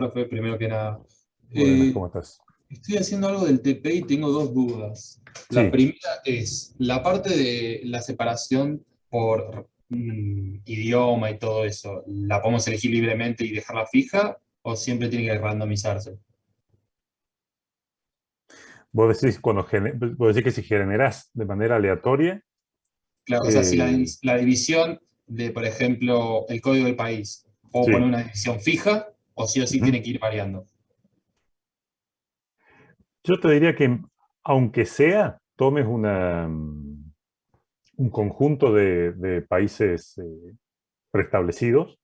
Profe, primero que nada. Buenas, Eh, ¿cómo estás? Estoy haciendo algo del TP y tengo dos dudas. La Sí, primera es la parte de la separación por idioma y todo eso. ¿La podemos elegir libremente y dejarla fija o siempre tiene que randomizarse? vos decís que si generás de manera aleatoria, Claro, o sea, si eh, la división de, por ejemplo, el código del país, ¿puedo poner sí. una división fija o sí Ujú. tiene que ir variando? Yo te diría que aunque sea, tomes un conjunto de países preestablecidos,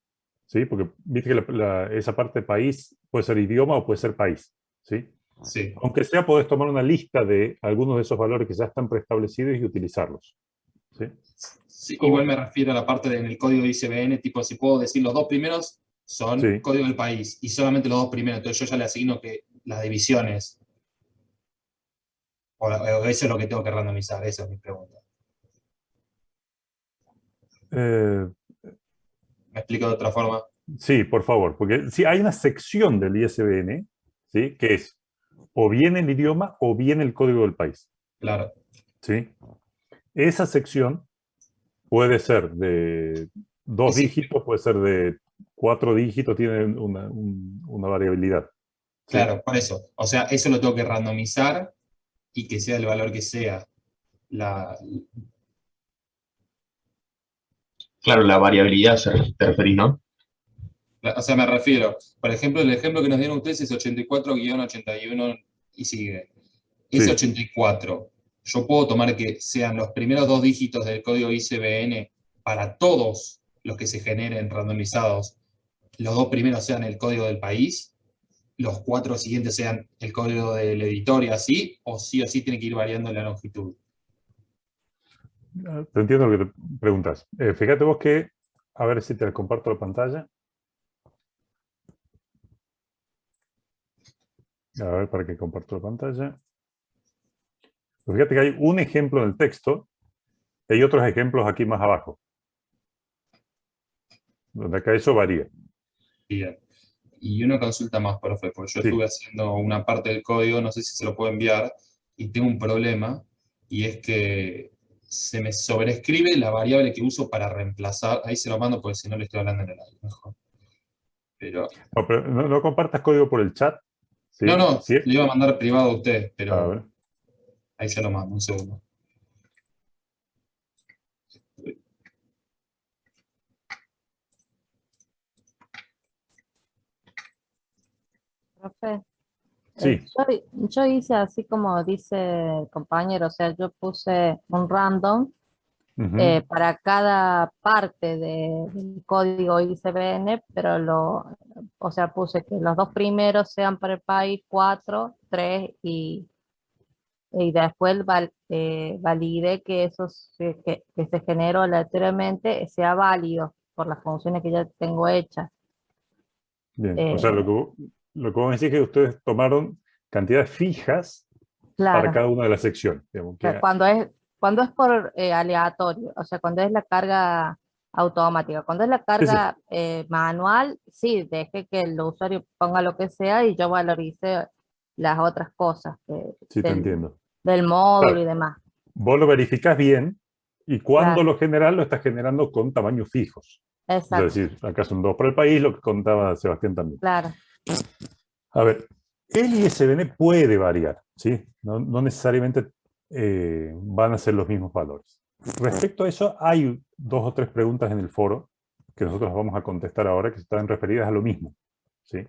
¿sí? Porque viste que esa parte de país puede ser idioma o puede ser país, ¿sí? Sí. Aunque sea, podés tomar una lista de algunos de esos valores que ya están preestablecidos y utilizarlos, ¿sí? Sí, igual Como, me refiero a la parte en el código ICBN, tipo, si puedo decir los dos primeros son sí. código del país y solamente los dos primeros, entonces yo ya le asigno que las divisiones, o eso es lo que tengo que randomizar, esa es mi pregunta. Eh, ¿Me explico de otra forma? Sí, por favor, porque sí, hay una sección del ISBN, ¿sí? Que es o bien el idioma o bien el código del país, Claro. ¿sí? Esa sección puede ser de Y dos sí, dígitos, puede ser de cuatro dígitos, tiene una variabilidad, ¿sí? claro, por eso. O sea, eso lo tengo que randomizar y que sea el valor que sea. La, Claro, la variabilidad te referís, ¿no? o sea, me refiero, por ejemplo, el ejemplo que nos dieron ustedes es 84-81 y sigue. Ese Sí. 84, yo puedo tomar que sean los primeros dos dígitos del código ICBN para todos los que se generen randomizados. Los dos primeros sean el código del país, los cuatro siguientes sean el código del editor y así, o sí tiene que ir variando la longitud. Te entiendo lo que te preguntas. Fíjate vos que, a ver si te comparto la pantalla. A ver, para que comparto la pantalla. Pues fíjate que hay un ejemplo en el texto y hay otros ejemplos aquí más abajo, donde acá eso varía. Bien. Y una consulta más, profe, porque yo Sí. estuve haciendo una parte del código, no sé si se lo puedo enviar, y tengo un problema, y es que se me sobrescribe la variable que uso para reemplazar, ahí se lo mando porque si no le estoy hablando en el aire, mejor. Pero, No, pero no compartas código por el chat, no, ¿sí? no, Sí. le iba a mandar privado a usted, A pero ver. ahí se lo mando, un segundo. Profe, Sí. yo hice así como dice el compañero, o sea, yo puse un random Ujú. para cada parte del código ICBN, pero o sea, puse que los dos primeros sean para el país, cuatro, tres, y después valide que que se generó aleatoriamente sea válido por las funciones que ya tengo hechas. Bien. O sea, Eh, lo que vos me decís es que ustedes tomaron cantidades fijas para claro. cada una de las secciones. Digamos, Sea, que, cuando es por aleatorio, o sea, cuando es la carga automática, cuando es la sí, sí, carga manual, sí, deje que el usuario ponga lo que sea y yo valorice las otras cosas sí te entiendo. del módulo y Claro, demás. vos lo verificás bien y cuando Claro, lo general lo estás generando con tamaños fijos. Es exacto, decir, acá son dos para el país, lo que contaba Sebastián también. claro, A ver, el ISBN puede variar, ¿sí? No necesariamente van a ser los mismos valores. Respecto a eso, hay dos o tres preguntas en el foro que nosotros vamos a contestar ahora que están referidas a lo mismo, ¿sí?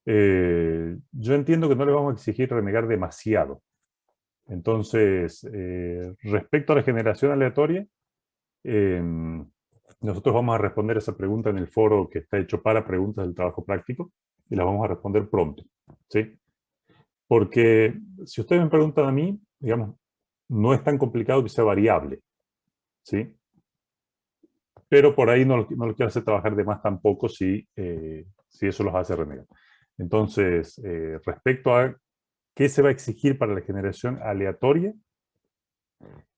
Yo entiendo que no le vamos a exigir renegar demasiado. Entonces, respecto a la generación aleatoria, eh, nosotros vamos a responder esa pregunta en el foro que está hecho para preguntas del trabajo práctico y las vamos a responder pronto, ¿sí? Porque si ustedes me preguntan a mí, digamos, no es tan complicado que sea variable, ¿sí? Pero por ahí no lo quiero hacer trabajar de más tampoco si eso los hace renegar. Entonces, respecto a qué se va a exigir para la generación aleatoria,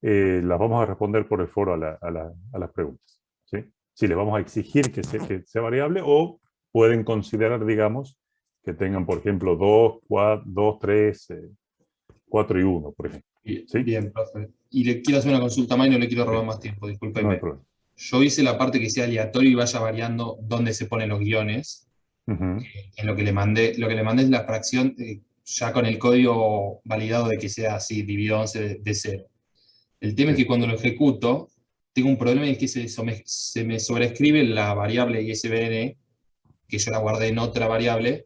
las vamos a responder por el foro a las preguntas, ¿sí? Si les vamos a exigir que sea variable o pueden considerar, digamos, que tengan, por ejemplo, 2, 4, 2, 3, 4 y 1, por ejemplo. Bien, ¿Sí? bien, profe. Y le quiero hacer una consulta más y no le quiero robar Sí, más tiempo, no hay discúlpeme. problema. Yo hice la parte que sea aleatorio y vaya variando dónde se ponen los guiones. Ujú. En lo que le mandé es la fracción ya con el código validado de que sea así, dividido 11 de 0. El tema es Sí, que cuando lo ejecuto, tengo un problema y es que se me sobrescribe la variable ISBN, que yo la guardé en otra variable,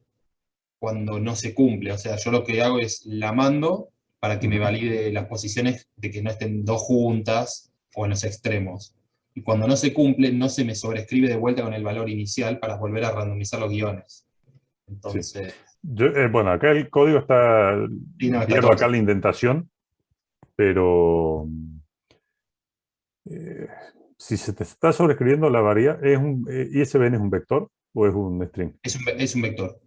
cuando no se cumple. O sea, yo lo que hago es la mando para que me ujú. valide las posiciones de que no estén dos juntas o en los extremos. Y cuando no se cumple, no se me sobrescribe de vuelta con el valor inicial para volver a randomizar los guiones. Sí. Entonces, Bueno, acá el código está, sí, no, está pierdo acá todo. la indentación, pero si se te está sobreescribiendo la variable, ¿ISBN es un vector o es un string? Es un vector.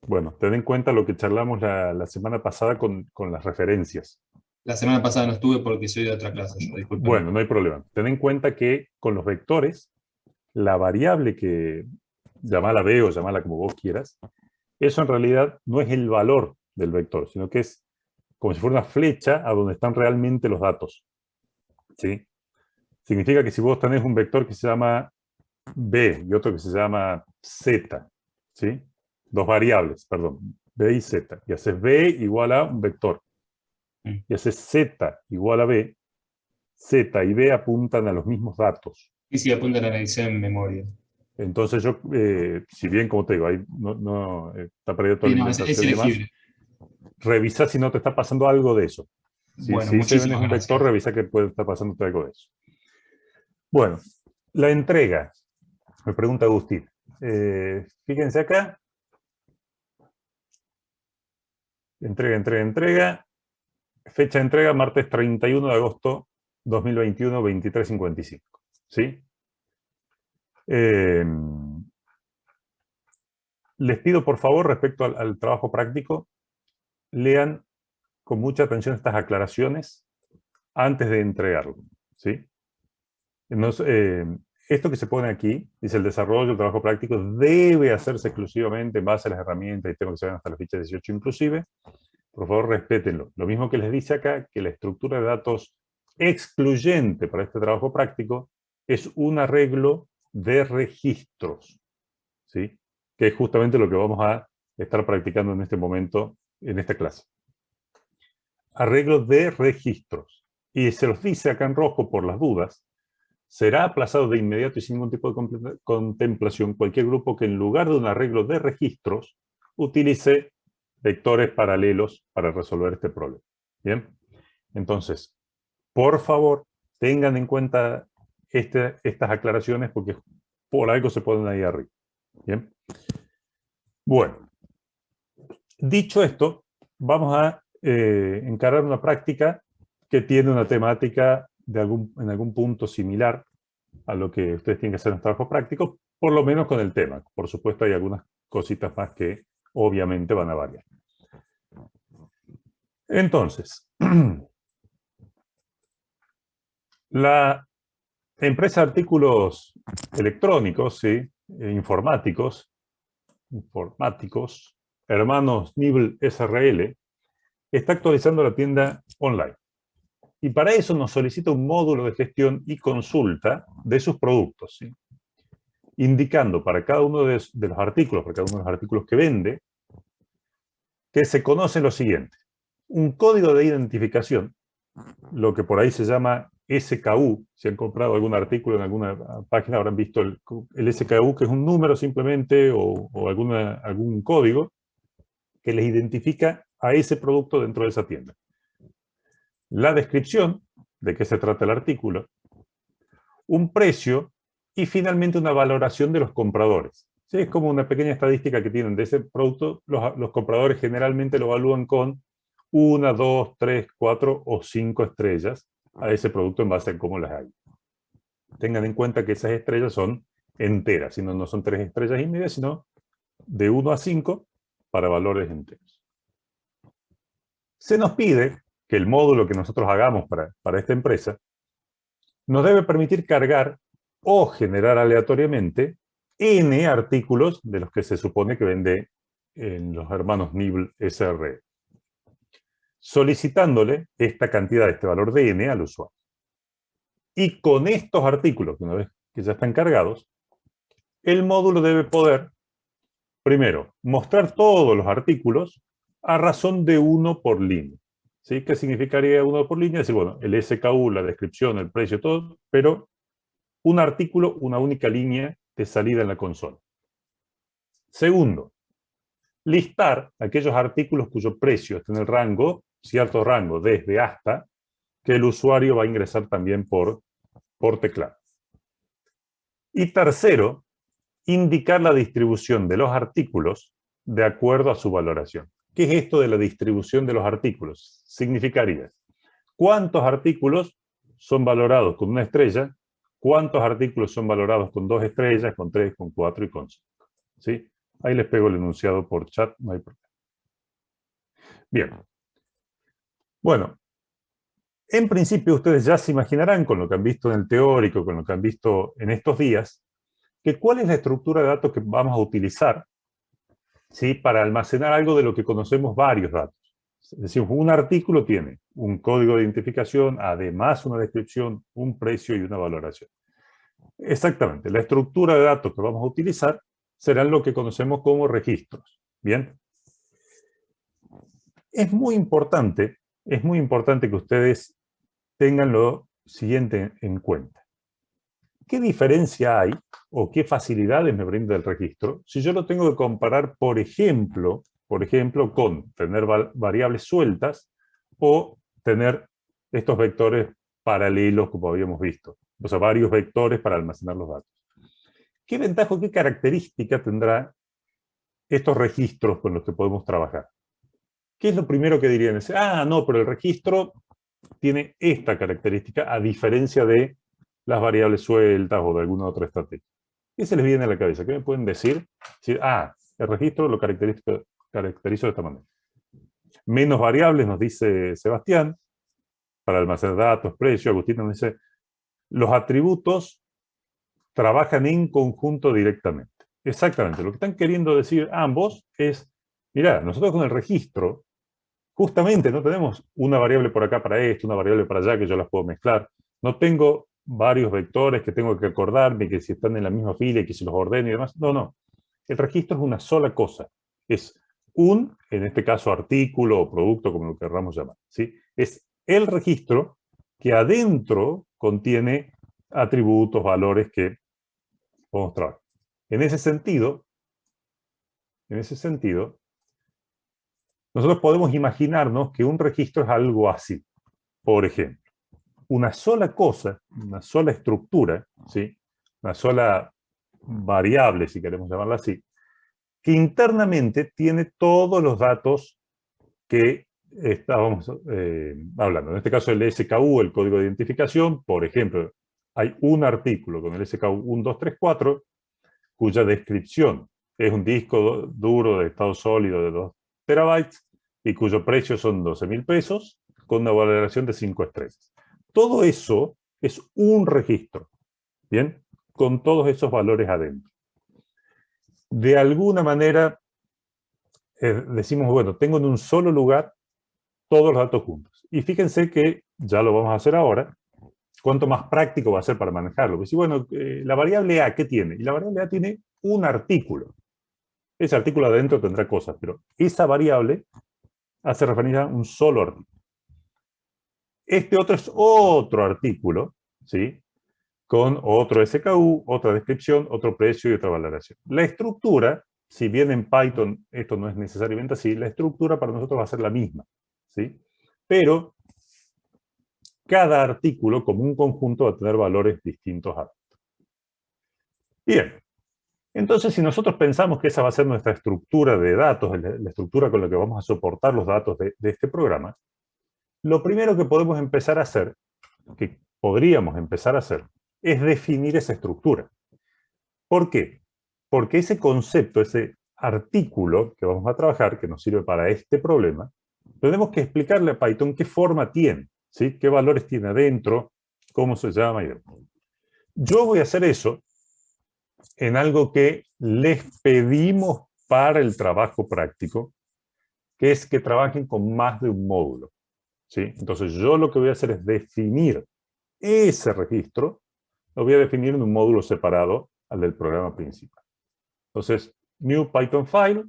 Bueno, ten en cuenta lo que charlamos la semana pasada con las referencias. La semana pasada no estuve porque soy de otra clase, yo, discúlpeme. Bueno, no hay problema. Ten en cuenta que con los vectores, la variable que llamala B o llamala como vos quieras, eso en realidad no es el valor del vector, sino que es como si fuera una flecha a donde están realmente los datos. ¿Sí? Significa que si vos tenés un vector que se llama B y otro que se llama Z, ¿sí? Dos variables, perdón, B y Z, y haces B igual a un vector, Mm. y haces Z igual a B, Z y B apuntan a los mismos datos. Y si apunta la edición en memoria. Entonces yo, si bien, como te digo, ahí está perdida toda Sí, la no, es indentación y demás, elegible. revisa si no te está pasando algo de eso. Bueno, Si se ven es muchísimas un vector, gracias. revisa que puede estar pasándote algo de eso. Bueno, la entrega. Me pregunta Agustín. Fíjense acá. Entrega. Fecha de entrega, martes 31 de agosto 2021, 23:55. ¿Sí? Eh, Les pido, por favor, respecto al trabajo práctico, lean con mucha atención estas aclaraciones antes de entregarlo. ¿Sí? Esto que se pone aquí, dice el desarrollo del trabajo práctico, debe hacerse exclusivamente en base a las herramientas y temas que se ven hasta la ficha 18 inclusive. Por favor, respétenlo. Lo mismo que les dice acá, que la estructura de datos excluyente para este trabajo práctico es un arreglo de registros, ¿sí? Que es justamente lo que vamos a estar practicando en este momento, en esta clase. Arreglo de registros. Y se los dice acá en rojo por las dudas. Será aplazado de inmediato y sin ningún tipo de contemplación cualquier grupo que en lugar de un arreglo de registros utilice vectores paralelos para resolver este problema. ¿Bien? Entonces, por favor, tengan en cuenta estas aclaraciones porque por algo se ponen ahí arriba. ¿Bien? Bueno, dicho esto, vamos a encarar una práctica que tiene una temática en algún punto similar a lo que ustedes tienen que hacer en trabajo práctico, por lo menos con el tema. Por supuesto, hay algunas cositas más que obviamente van a variar. Entonces, la empresa de artículos electrónicos, ¿sí? Informáticos, hermanos Nibel SRL, está actualizando la tienda online. Y para eso nos solicita un módulo de gestión y consulta de sus productos, ¿sí? Indicando para cada uno de los artículos, para cada uno de los artículos que vende, que se conoce lo siguiente. Un código de identificación, lo que por ahí se llama SKU. Si han comprado algún artículo en alguna página habrán visto el SKU, que es un número simplemente o algún código que les identifica a ese producto dentro de esa tienda. La descripción de qué se trata el artículo, un precio y finalmente una valoración de los compradores. ¿Sí? Es como una pequeña estadística que tienen de ese producto. Los compradores generalmente lo evalúan con 1, 2, 3, 4 o 5 estrellas a ese producto en base a cómo las hay. Tengan en cuenta que esas estrellas son enteras, sino no son 3 estrellas y media, sino de 1 a 5 para valores enteros. Se nos pide que el módulo que nosotros hagamos para esta empresa nos debe permitir cargar o generar aleatoriamente N artículos de los que se supone que vende en los hermanos Nibble SRE, solicitándole esta cantidad, este valor de n al usuario. Y con estos artículos, una vez que ya están cargados, el módulo debe poder, primero, mostrar todos los artículos a razón de 1 por línea. ¿Sí? ¿Qué significaría 1 por línea? Es decir, bueno, el SKU, la descripción, el precio, todo, pero un artículo, una única línea de salida en la consola. Segundo, listar aquellos artículos cuyo precio está en el rango, cierto rango, desde hasta, que el usuario va a ingresar también por teclado. Y tercero, indicar la distribución de los artículos de acuerdo a su valoración. ¿Qué es esto de la distribución de los artículos? Significaría, ¿cuántos artículos son valorados con 1 estrella? ¿Cuántos artículos son valorados con 2 estrellas, con 3, con 4 y con 5? ¿Sí? Ahí les pego el enunciado por chat, no hay problema. Bien. Bueno, en principio ustedes ya se imaginarán, con lo que han visto en el teórico, con lo que han visto en estos días, que cuál es la estructura de datos que vamos a utilizar, ¿sí?, para almacenar algo de lo que conocemos varios datos. Es decir, un artículo tiene un código de identificación, además una descripción, un precio y una valoración. Exactamente, la estructura de datos que vamos a utilizar serán lo que conocemos como registros. ¿Bien? Es muy importante que ustedes tengan lo siguiente en cuenta. ¿Qué diferencia hay o qué facilidades me brinda el registro si yo lo tengo que comparar, por ejemplo, con tener variables sueltas o tener estos vectores paralelos como habíamos visto? O sea, varios vectores para almacenar los datos. ¿Qué ventaja o qué característica tendrá estos registros con los que podemos trabajar? ¿Qué es lo primero que dirían? No, pero el registro tiene esta característica a diferencia de las variables sueltas o de alguna otra estrategia. ¿Qué se les viene a la cabeza? ¿Qué me pueden decir? El registro lo caracterizo de esta manera. Menos variables, nos dice Sebastián, para almacenar datos, precio. Agustín nos dice, los atributos trabajan en conjunto directamente. Exactamente, lo que están queriendo decir ambos es, mirá, nosotros con el registro, justamente no tenemos una variable por acá para esto, una variable para allá que yo las puedo mezclar. No tengo varios vectores que tengo que acordarme que si están en la misma fila y que si los ordeno y demás. No. El registro es una sola cosa. Es en este caso, artículo o producto, como lo querramos llamar, ¿sí? Es el registro que adentro contiene atributos, valores que podemos trabajar. En ese sentido, nosotros podemos imaginarnos que un registro es algo así. Por ejemplo, una sola cosa, una sola estructura, ¿sí?, una sola variable, si queremos llamarla así, que internamente tiene todos los datos que estábamos hablando. En este caso, el SKU, el código de identificación, por ejemplo, hay un artículo con el SKU 1234, cuya descripción es un disco duro de estado sólido de 2 terabytes y cuyo precio son 12.000 pesos con una valoración de 5 estrellas. Todo eso es un registro, ¿bien? Con todos esos valores adentro. De alguna manera, decimos, bueno, tengo en un solo lugar todos los datos juntos. Y fíjense que, ya lo vamos a hacer ahora, cuánto más práctico va a ser para manejarlo. Pues, bueno, la variable A, ¿qué tiene? Y la variable A tiene un artículo. Ese artículo adentro tendrá cosas, pero esa variable hace referencia a un solo artículo. Este otro es otro artículo, ¿sí?, con otro SKU, otra descripción, otro precio y otra valoración. La estructura, si bien en Python esto no es necesariamente así, la estructura para nosotros va a ser la misma, ¿sí? Pero cada artículo como un conjunto va a tener valores distintos a otro. Bien, entonces si nosotros pensamos que esa va a ser nuestra estructura de datos, la estructura con la que vamos a soportar los datos de este programa, lo primero que podemos empezar a hacer, que podríamos empezar a hacer, es definir esa estructura. ¿Por qué? Porque ese concepto, ese artículo que vamos a trabajar, que nos sirve para este problema, tenemos que explicarle a Python qué forma tiene, ¿sí?, qué valores tiene adentro, cómo se llama y demás. Yo voy a hacer eso en algo que les pedimos para el trabajo práctico, que es que trabajen con más de un módulo, ¿sí? Entonces yo lo que voy a hacer es definir ese registro, lo voy a definir en un módulo separado al del programa principal. Entonces, new Python file,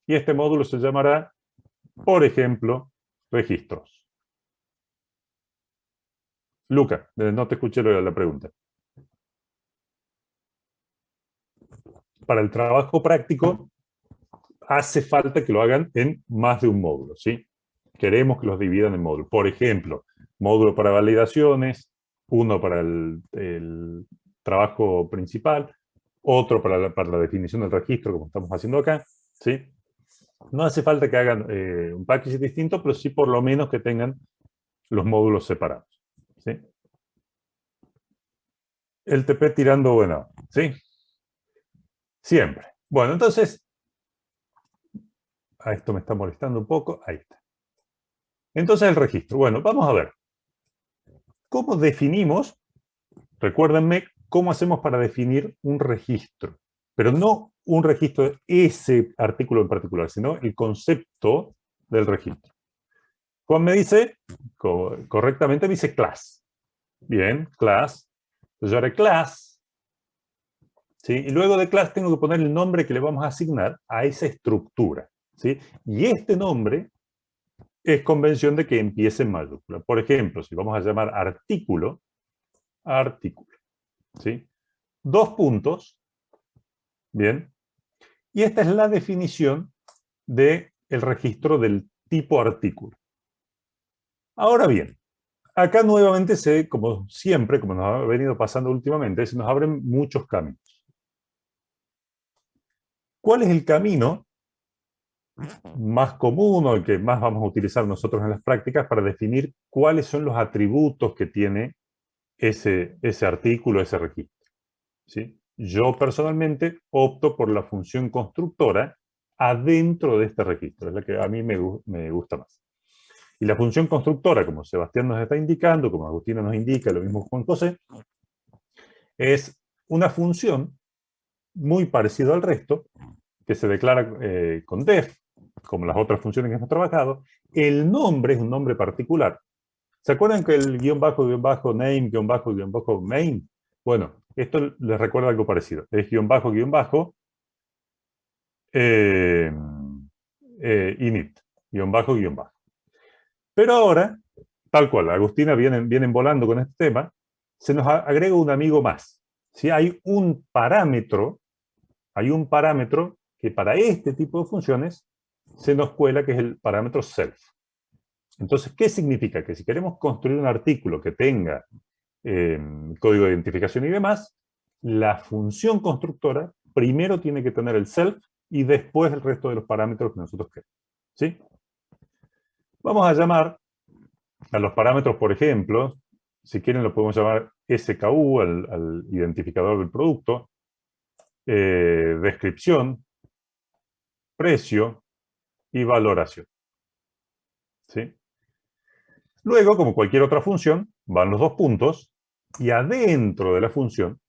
y este módulo se llamará, por ejemplo, registros. Luca, no te escuché la pregunta. Para el trabajo práctico, hace falta que lo hagan en más de un módulo, ¿sí? Queremos que los dividan en módulos. Por ejemplo, módulo para validaciones, uno para el trabajo principal, otro para la definición del registro, como estamos haciendo acá, ¿sí? No hace falta que hagan un package distinto, pero sí por lo menos que tengan los módulos separados, ¿sí? El TP tirando bueno, ¿sí? Siempre. Bueno, entonces, a esto me está molestando un poco, ahí está. Entonces el registro. Bueno, vamos a ver. ¿Cómo definimos? Recuérdenme cómo hacemos para definir un registro. Pero no un registro de ese artículo en particular, sino el concepto del registro. Juan me dice, correctamente me dice class. Bien, class. Entonces yo haré class. ¿Sí? Y luego de class tengo que poner el nombre que le vamos a asignar a esa estructura, ¿sí? Y este nombre es convención de que empiece en mayúscula. Por ejemplo, si vamos a llamar artículo, ¿sí? 2 puntos, bien, y esta es la definición del registro del tipo artículo. Ahora bien, acá nuevamente como siempre, como nos ha venido pasando últimamente, se nos abren muchos caminos. ¿Cuál es el camino más común o el que más vamos a utilizar nosotros en las prácticas para definir cuáles son los atributos que tiene ese artículo, ese registro? ¿Sí? Yo personalmente opto por la función constructora adentro de este registro, es la que a mí me gusta más. Y la función constructora, como Sebastián nos está indicando, como Agustina nos indica, lo mismo Juan José, es una función muy parecida al resto, que se declara con def, como las otras funciones que hemos trabajado. El nombre es un nombre particular. ¿Se acuerdan que el guión bajo, name, guión bajo, main? Bueno, esto les recuerda algo parecido. Es guión bajo, init, guión bajo. Pero ahora, tal cual, Agustina vienen volando con este tema, se nos agrega un amigo más. ¿Sí? Hay un parámetro que para este tipo de funciones se nos cuela, que es el parámetro self. Entonces, ¿qué significa? Que si queremos construir un artículo que tenga código de identificación y demás, la función constructora primero tiene que tener el self y después el resto de los parámetros que nosotros queremos. ¿Sí? Vamos a llamar a los parámetros, por ejemplo, si quieren lo podemos llamar SKU, al identificador del producto, descripción, precio y valoración. ¿Sí? Luego, como cualquier otra función, van los 2 puntos y adentro de la función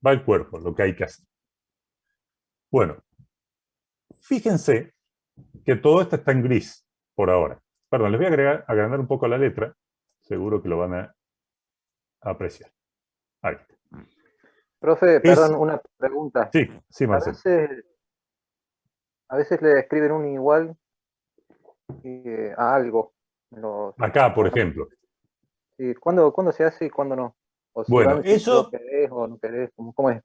va el cuerpo, lo que hay que hacer. Bueno, fíjense que todo esto está en gris por ahora. Perdón, les voy a agrandar un poco la letra. Seguro que lo van a apreciar. Ahí está. Profe, perdón, una pregunta. Sí, Marcelo. A veces le escriben un igual a algo. Acá, por ejemplo. ¿Cuándo se hace y cuándo no? O si bueno, eso... querés o no querés, ¿cómo es?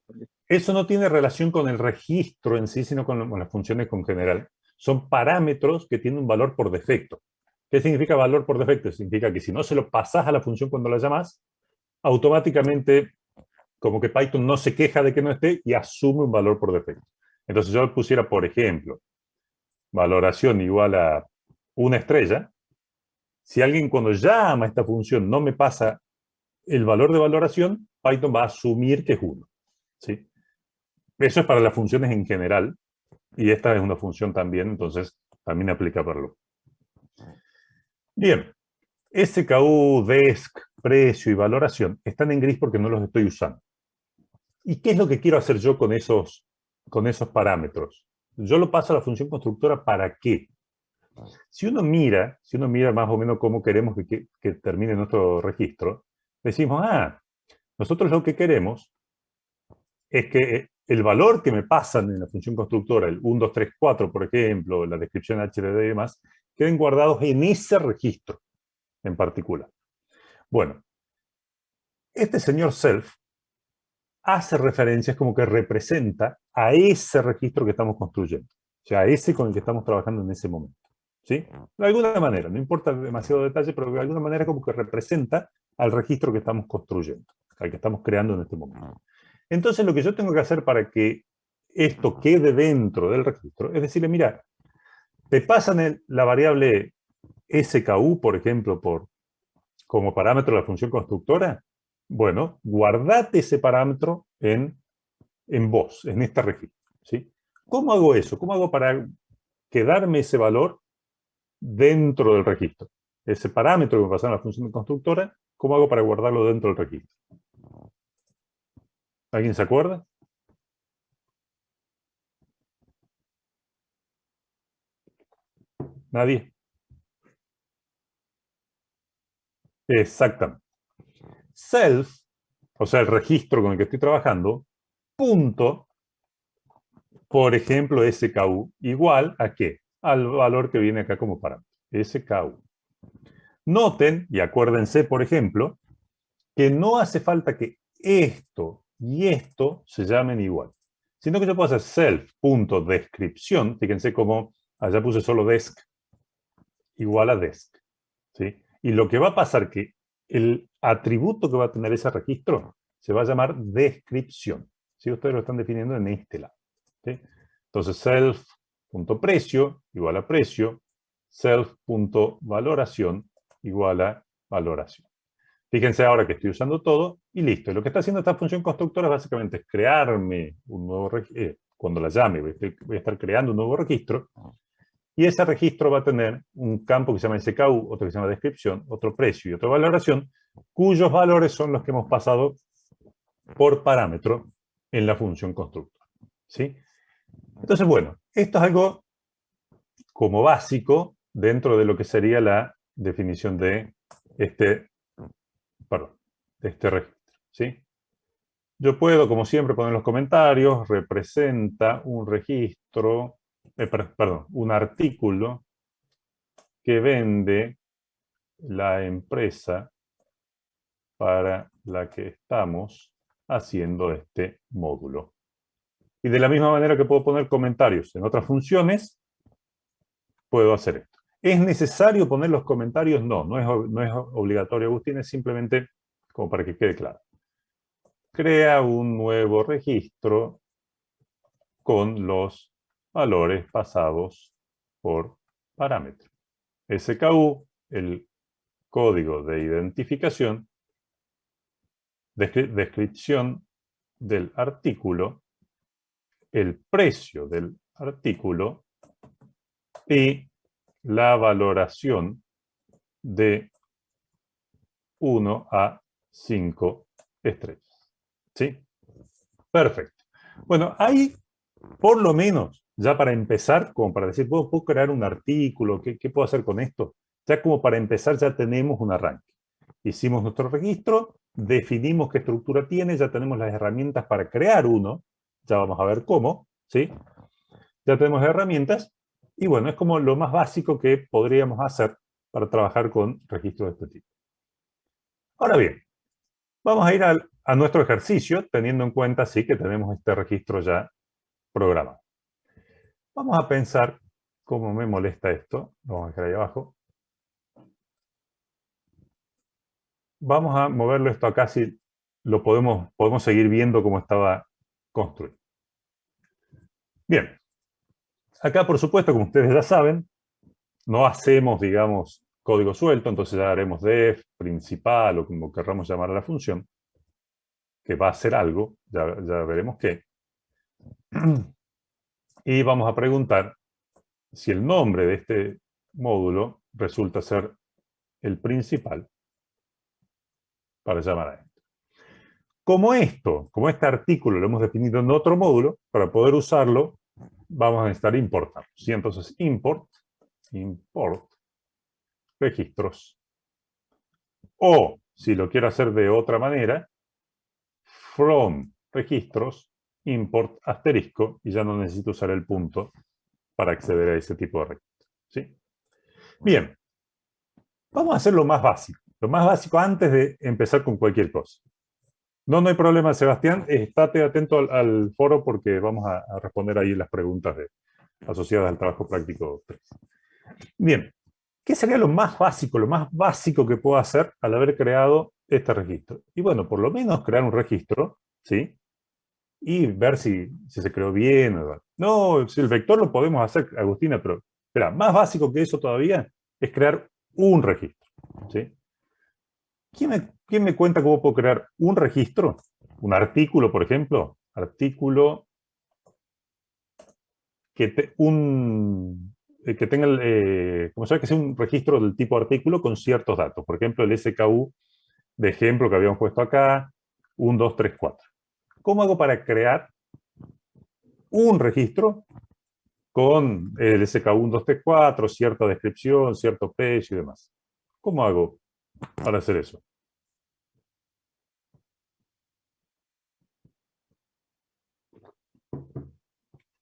Eso no tiene relación con el registro en sí, sino con las funciones en general. Son parámetros que tienen un valor por defecto. ¿Qué significa valor por defecto? Significa que si no se lo pasas a la función cuando la llamas, automáticamente como que Python no se queja de que no esté y asume un valor por defecto. Entonces yo pusiera, por ejemplo, valoración igual a 1 estrella. Si alguien cuando llama a esta función no me pasa el valor de valoración, Python va a asumir que es 1. ¿Sí? Eso es para las funciones en general, y esta es una función también, entonces también aplica para lo. Bien, SKU, desc, precio y valoración están en gris porque no los estoy usando. ¿Y qué es lo que quiero hacer yo con esos parámetros? Yo lo paso a la función constructora ¿para qué? Si uno mira más o menos cómo queremos que termine nuestro registro, decimos, nosotros lo que queremos es que el valor que me pasan en la función constructora, el 1, 2, 3, 4, por ejemplo, la descripción HDD y demás, queden guardados en ese registro en particular. Bueno, este señor self hace referencias como que representa a ese registro que estamos construyendo. O sea, a ese con el que estamos trabajando en ese momento. ¿Sí? De alguna manera, no importa demasiado detalle, pero de alguna manera como que representa al registro que estamos construyendo, al que estamos creando en este momento. Entonces lo que yo tengo que hacer para que esto quede dentro del registro es decirle, mira, te pasan la variable SKU, por ejemplo, como parámetro de la función constructora. Bueno, guardate ese parámetro en vos, en este registro. ¿Sí? ¿Cómo hago eso? ¿Cómo hago para quedarme ese valor dentro del registro? Ese parámetro que me pasa en la función constructora, ¿cómo hago para guardarlo dentro del registro? ¿Alguien se acuerda? ¿Nadie? Exactamente. Self, o sea, el registro con el que estoy trabajando, punto, por ejemplo, SKU, igual a ¿qué? Al valor que viene acá como parámetro, SKU. Noten, y acuérdense, por ejemplo, que no hace falta que esto y esto se llamen igual, sino que yo puedo hacer self.descripción, fíjense cómo allá puse solo desk, igual a desk. ¿Sí? Y lo que va a pasar que el atributo que va a tener ese registro se va a llamar descripción. ¿Sí? Ustedes lo están definiendo en este lado. ¿Sí? Entonces, self.precio igual a precio, self.valoración igual a valoración. Fíjense ahora que estoy usando todo y listo. Y lo que está haciendo esta función constructora básicamente es crearme un nuevo registro. Cuando la llame, voy a estar creando un nuevo registro. Y ese registro va a tener un campo que se llama SKU, otro que se llama descripción, otro precio y otra valoración, cuyos valores son los que hemos pasado por parámetro en la función constructora. ¿Sí? Entonces, bueno, esto es algo como básico dentro de lo que sería la definición de este registro. ¿Sí? Yo puedo, como siempre, poner en los comentarios, representa un registro, un artículo que vende la empresa para la que estamos haciendo este módulo. Y de la misma manera que puedo poner comentarios en otras funciones, puedo hacer esto. ¿Es necesario poner los comentarios? No, no es obligatorio, Agustín, es simplemente como para que quede claro. Crea un nuevo registro con los valores pasados por parámetro. SKU, el código de identificación, descripción del artículo, el precio del artículo y la valoración de 1 a 5 estrellas. ¿Sí? Perfecto. Bueno, ahí, por lo menos, ya para empezar, como para decir, ¿puedo crear un artículo? ¿Qué puedo hacer con esto? Ya como para empezar, ya tenemos un arranque. Hicimos nuestro registro, definimos qué estructura tiene, ya tenemos las herramientas para crear uno, ya vamos a ver cómo, ¿sí? Ya tenemos herramientas, y bueno, es como lo más básico que podríamos hacer para trabajar con registros de este tipo. Ahora bien, vamos a ir a nuestro ejercicio, teniendo en cuenta, sí, que tenemos este registro ya programado. Vamos a pensar cómo me molesta esto. Lo vamos a dejar ahí abajo. Vamos a moverlo esto acá, si lo podemos seguir viendo cómo estaba construido. Bien. Acá, por supuesto, como ustedes ya saben, no hacemos, digamos, código suelto, entonces ya haremos def, principal, o como querramos llamar a la función, que va a hacer algo, ya veremos qué. Y vamos a preguntar si el nombre de este módulo resulta ser el principal para llamar a esto. Como este artículo lo hemos definido en otro módulo, para poder usarlo, vamos a necesitar importar. ¿Sí? Entonces, import registros. O, si lo quiero hacer de otra manera, from registros, import asterisco, y ya no necesito usar el punto para acceder a ese tipo de registro. ¿Sí? Bien, vamos a hacer lo más básico. Lo más básico antes de empezar con cualquier cosa. No hay problema, Sebastián. Estate atento al foro porque vamos a responder ahí las preguntas asociadas al trabajo práctico 3. Bien, ¿qué sería lo más básico que puedo hacer al haber creado este registro? Y bueno, por lo menos crear un registro, ¿sí? Y ver si se creó bien. No, si el vector lo podemos hacer, Agustina, pero espera, más básico que eso todavía es crear un registro, ¿sí? ¿Quién me cuenta cómo puedo crear un registro? Un artículo, por ejemplo. Artículo que tenga, como sabe, que sea un registro del tipo artículo con ciertos datos. Por ejemplo, el SKU de ejemplo que habíamos puesto acá, 1, 2, 3, 4. ¿Cómo hago para crear un registro con el SKU 1, 2, 3, 4, cierta descripción, cierto precio y demás? ¿Cómo hago para hacer eso?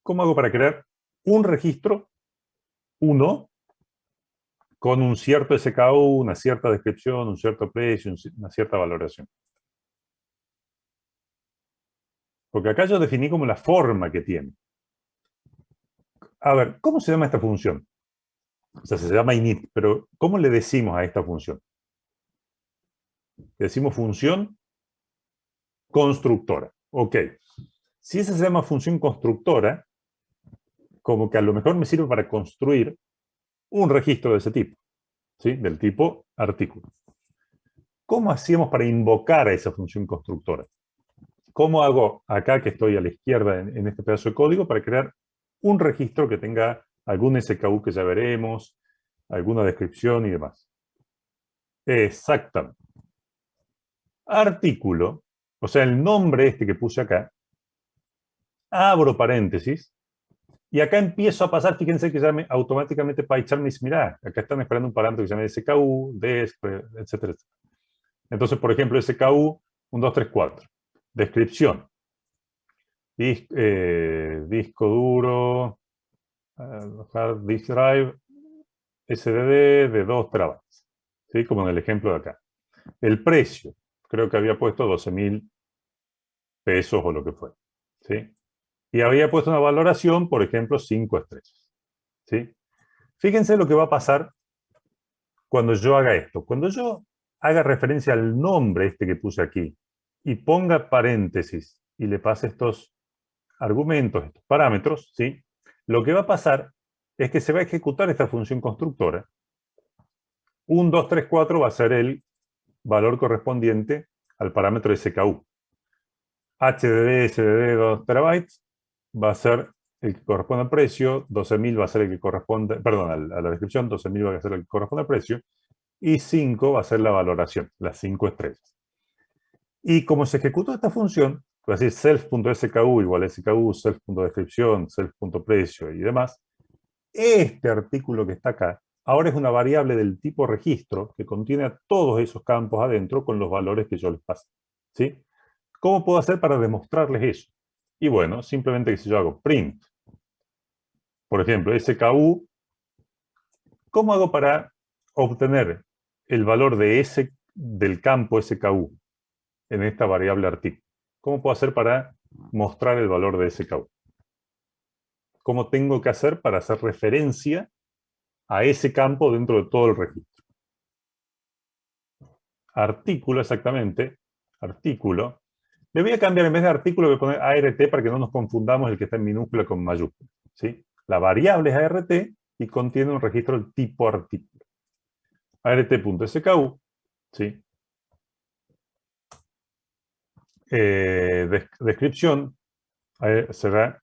¿Cómo hago para crear un registro, uno, con un cierto SKU, una cierta descripción, un cierto precio, una cierta valoración? Porque acá yo definí como la forma que tiene. A ver, ¿cómo se llama esta función? O sea, se llama init, pero ¿cómo le decimos a esta función? Le decimos función constructora. Ok. Si esa se llama función constructora, como que a lo mejor me sirve para construir un registro de ese tipo, ¿sí? Del tipo artículo. ¿Cómo hacíamos para invocar a esa función constructora? ¿Cómo hago acá, que estoy a la izquierda en este pedazo de código, para crear un registro que tenga algún SKU que ya veremos, alguna descripción y demás? Exactamente. Artículo, o sea, el nombre este que puse acá, abro paréntesis, y acá empiezo a pasar, fíjense que ya automáticamente PyCharm me dice, mirá, acá están esperando un parámetro que se llama SKU, DESC, etcétera, etcétera. Entonces, por ejemplo, SKU 1, 2, 3, 4. Descripción. Disco duro, hard disk drive, SSD de 2 terabytes. ¿Sí? Como en el ejemplo de acá. El precio, creo que había puesto 12.000 pesos o lo que fue. ¿Sí? Y había puesto una valoración, por ejemplo, 5 estrellas. ¿Sí? Fíjense lo que va a pasar cuando yo haga esto. Cuando yo haga referencia al nombre este que puse aquí y ponga paréntesis y le pase estos argumentos, estos parámetros, ¿sí? Lo que va a pasar es que se va a ejecutar esta función constructora. 1, 2, 3, 4 va a ser el valor correspondiente al parámetro SKU. HDD, SDD 2 terabytes va a ser el que corresponde al precio, 12.000 va a ser el que corresponde, perdón, a la descripción, 12.000 va a ser el que corresponde al precio, y 5 va a ser la valoración, las 5 estrellas. Y como se ejecutó esta función, va a decir self.sku igual a SKU, self.descripción, self.precio y demás, este artículo que está acá, ahora es una variable del tipo registro que contiene a todos esos campos adentro con los valores que yo les pasé. ¿Sí? ¿Cómo puedo hacer para demostrarles eso? Y bueno, simplemente que si yo hago print, por ejemplo, SKU, ¿cómo hago para obtener el valor del campo SKU en esta variable artículo? ¿Cómo puedo hacer para mostrar el valor de SKU? ¿Cómo tengo que hacer para hacer referencia a ese campo dentro de todo el registro? Artículo, exactamente. Artículo. Le voy a cambiar, en vez de artículo, voy a poner ART para que no nos confundamos el que está en minúscula con mayúscula. ¿Sí? La variable es ART y contiene un registro del tipo artículo. ART.SKU. ¿Sí? Descripción será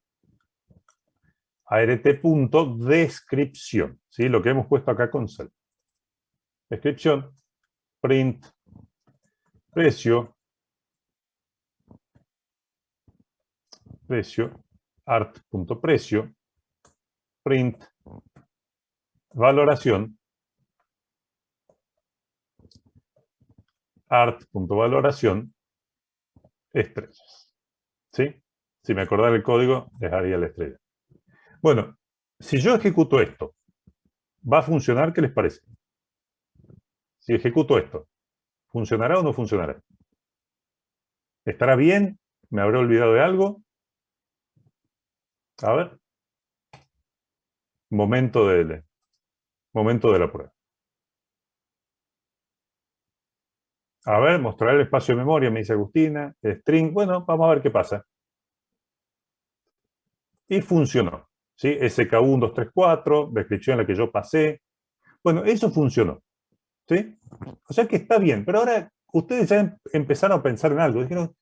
ART.descripción. ¿Sí? Lo que hemos puesto acá con self. Descripción. Print. Precio. Precio. Art.precio. print valoración art.valoración estrellas. ¿Sí? Si me acordara el código, dejaría la estrella. Bueno, si yo ejecuto esto, ¿va a funcionar? ¿Qué les parece? Si ejecuto esto, ¿funcionará o no funcionará? ¿Estará bien? ¿Me habré olvidado de algo? A ver. Momento de la prueba. A ver, mostrar el espacio de memoria, me dice Agustina. String, bueno, vamos a ver qué pasa. Y funcionó. ¿Sí? SK1234, descripción en la que yo pasé. Bueno, eso funcionó. ¿Sí? O sea que está bien. Pero ahora ustedes ya empezaron a pensar en algo. Dijeron,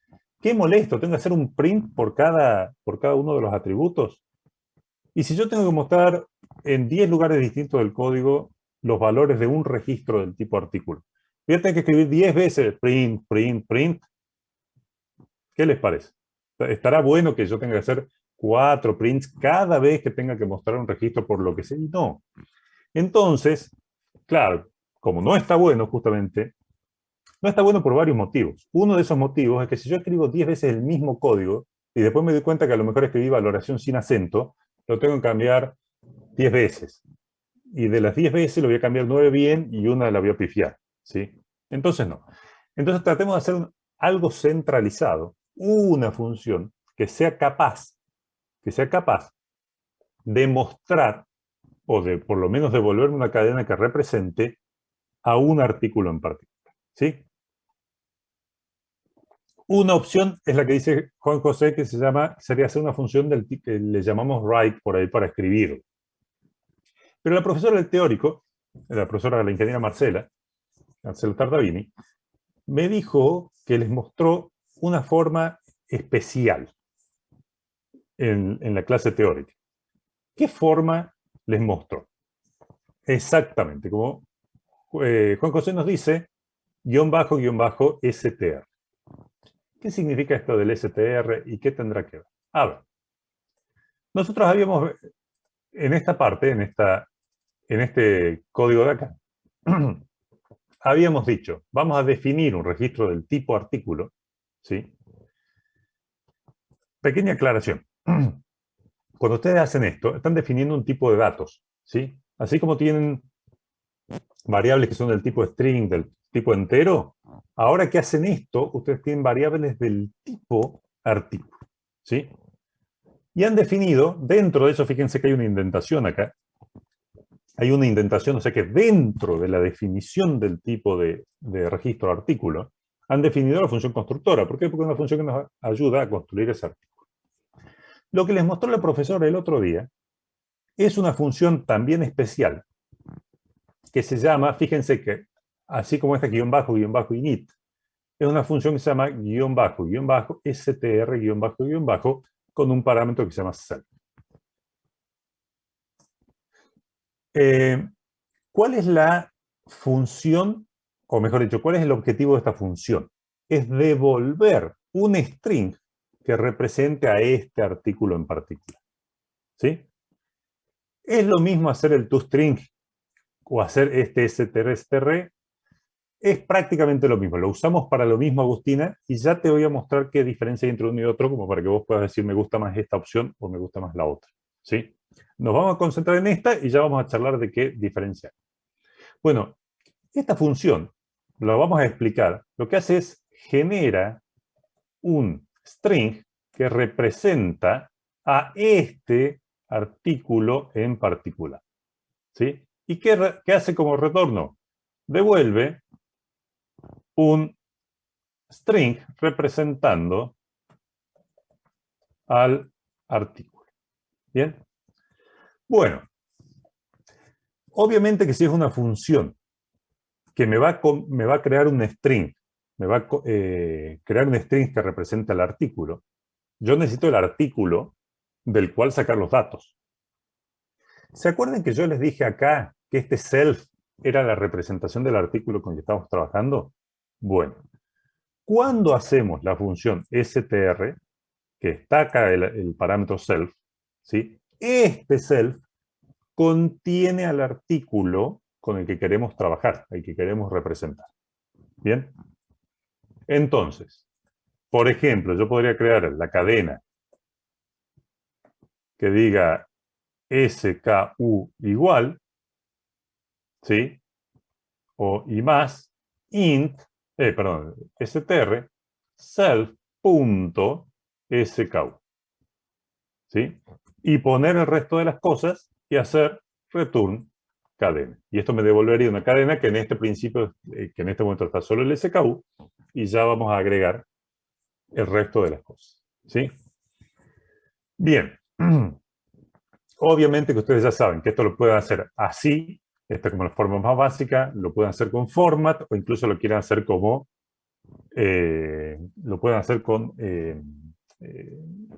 qué molesto, tengo que hacer un print por cada uno de los atributos. Y si yo tengo que mostrar en 10 lugares distintos del código los valores de un registro del tipo artículo, voy a tener que escribir 10 veces print, print, print. ¿Qué les parece? ¿Estará bueno que yo tenga que hacer 4 prints cada vez que tenga que mostrar un registro por lo que sé? No. Entonces, claro, como no está bueno justamente, no está bueno por varios motivos. Uno de esos motivos es que si yo escribo 10 veces el mismo código y después me doy cuenta que a lo mejor escribí valoración sin acento, lo tengo que cambiar 10 veces. Y de las 10 veces lo voy a cambiar 9 bien y una la voy a pifiar. ¿Sí? Entonces no. Entonces tratemos de hacer algo centralizado, una función que sea capaz de mostrar o de por lo menos devolverme una cadena que represente a un artículo en particular. ¿Sí? Una opción es la que dice Juan José, que sería hacer una función del que le llamamos write por ahí para escribir. Pero la profesora del teórico, la profesora de la ingeniera Marcela Tardavini, me dijo que les mostró una forma especial en la clase teórica. ¿Qué forma les mostró? Exactamente, como Juan José nos dice, guión bajo, str. ¿Qué significa esto del str y qué tendrá que ver? A ver, nosotros habíamos, en esta parte, en este código de acá, habíamos dicho, vamos a definir un registro del tipo artículo, ¿sí? Pequeña aclaración. Cuando ustedes hacen esto, están definiendo un tipo de datos, ¿sí? Así como tienen variables que son del tipo string, del tipo entero, ahora que hacen esto, ustedes tienen variables del tipo artículo, ¿sí? Y han definido, dentro de eso, fíjense que hay una indentación acá, hay una indentación, o sea que dentro de la definición del tipo de registro artículo, han definido la función constructora. ¿Por qué? Porque es una función que nos ayuda a construir ese artículo. Lo que les mostró la profesora el otro día es una función también especial que se llama, fíjense que, así como esta guión bajo init, es una función que se llama guión bajo str guión bajo con un parámetro que se llama self. ¿Cuál es la función, o mejor dicho, cuál es el objetivo de esta función? Es devolver un string que represente a este artículo en particular. ¿Sí? Es lo mismo hacer el toString o hacer este str. Es prácticamente lo mismo. Lo usamos para lo mismo, Agustina, y ya te voy a mostrar qué diferencia hay entre uno y otro, como para que vos puedas decir me gusta más esta opción o me gusta más la otra. ¿Sí? Nos vamos a concentrar en esta y ya vamos a charlar de qué diferencia hay. Bueno, esta función, la vamos a explicar, lo que hace es genera un string que representa a este artículo en particular. ¿Sí? ¿Y qué hace como retorno? Devuelve un string representando al artículo. ¿Bien? Bueno, obviamente que si es una función que me va a crear un string, me va a crear un string que representa el artículo, yo necesito el artículo del cual sacar los datos. ¿Se acuerdan que yo les dije acá que este self era la representación del artículo con el que estamos trabajando? Bueno, cuando hacemos la función str, que está acá el parámetro self, ¿sí? Este self contiene al artículo con el que queremos trabajar, el que queremos representar. ¿Bien? Entonces, por ejemplo, yo podría crear la cadena que diga SKU igual, ¿sí? O y más, int, str, self.sku, ¿sí? Y poner el resto de las cosas y hacer return cadena. Y esto me devolvería una cadena que en este principio, que en este momento está solo el SKU, y ya vamos a agregar el resto de las cosas, ¿sí? Bien. Obviamente que ustedes ya saben que esto lo pueden hacer así, esta es como la forma más básica, lo pueden hacer con format, o incluso lo quieren hacer como, lo pueden hacer con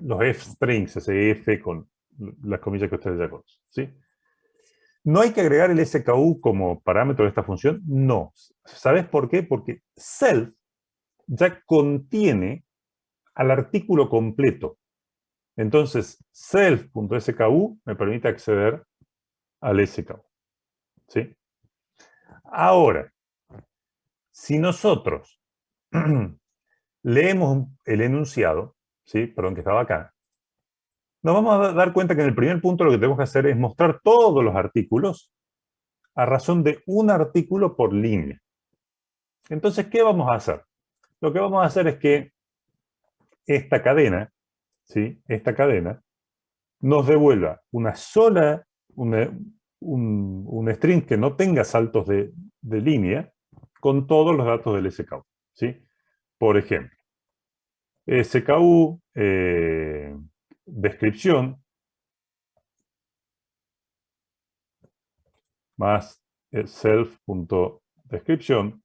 los f-strings, ese f con las comillas que ustedes ya conocen, ¿sí? ¿No hay que agregar el SKU como parámetro de esta función? No. ¿Sabes por qué? Porque self ya contiene al artículo completo. Entonces, self.sku me permite acceder al SKU. ¿Sí? Ahora, si nosotros leemos el enunciado, ¿sí? Perdón, que estaba acá, nos vamos a dar cuenta que en el primer punto lo que tenemos que hacer es mostrar todos los artículos a razón de un artículo por línea. Entonces, ¿qué vamos a hacer? Lo que vamos a hacer es que esta cadena, ¿sí? Esta cadena nos devuelva una sola, un string que no tenga saltos de línea con todos los datos del SKU, ¿sí? Por ejemplo, SKU, descripción, más self.descripción,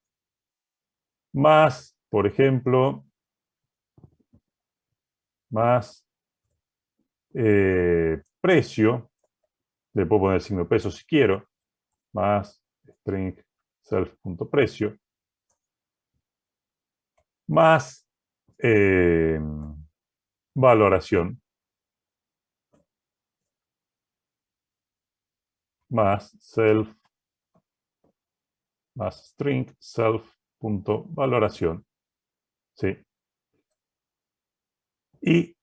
más, por ejemplo, más precio, le puedo poner el signo de peso si quiero, más string self.precio, más valoración, más self, más string self.valoración, ¿sí? Y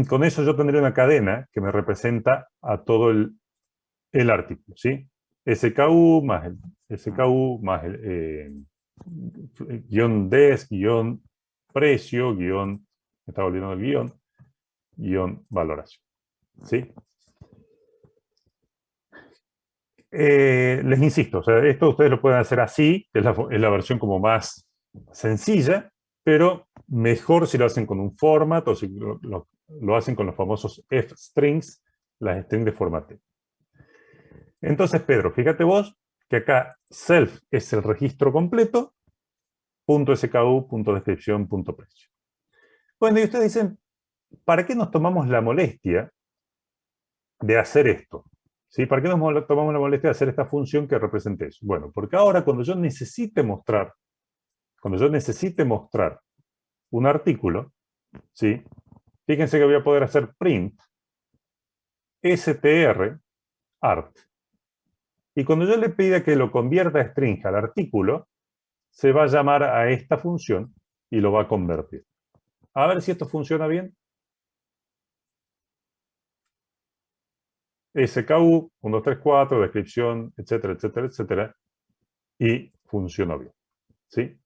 con eso yo tendría una cadena que me representa a todo el artículo, ¿sí? SKU más el SKU más el guión des, guión precio, guión, me está olvidando el guión, guión valoración, ¿sí? Les insisto, o sea, esto ustedes lo pueden hacer así, que es la versión como más sencilla, pero mejor si lo hacen con un format o si lo hacen con los famosos f-strings, las strings de formateo. Entonces, Pedro, fíjate vos que acá self es el registro completo, .sku, .descripción, .precio. Bueno, y ustedes dicen, ¿para qué nos tomamos la molestia de hacer esto? ¿Sí? ¿Para qué nos tomamos la molestia de hacer esta función que represente eso? Bueno, porque ahora cuando yo necesite mostrar un artículo, ¿sí? Fíjense que voy a poder hacer print str art. Y cuando yo le pida que lo convierta a string al artículo, se va a llamar a esta función y lo va a convertir. A ver si esto funciona bien. SKU, 1, 2, 3, 4, descripción, etcétera, etcétera, etcétera. Y funcionó bien. ¿Sí?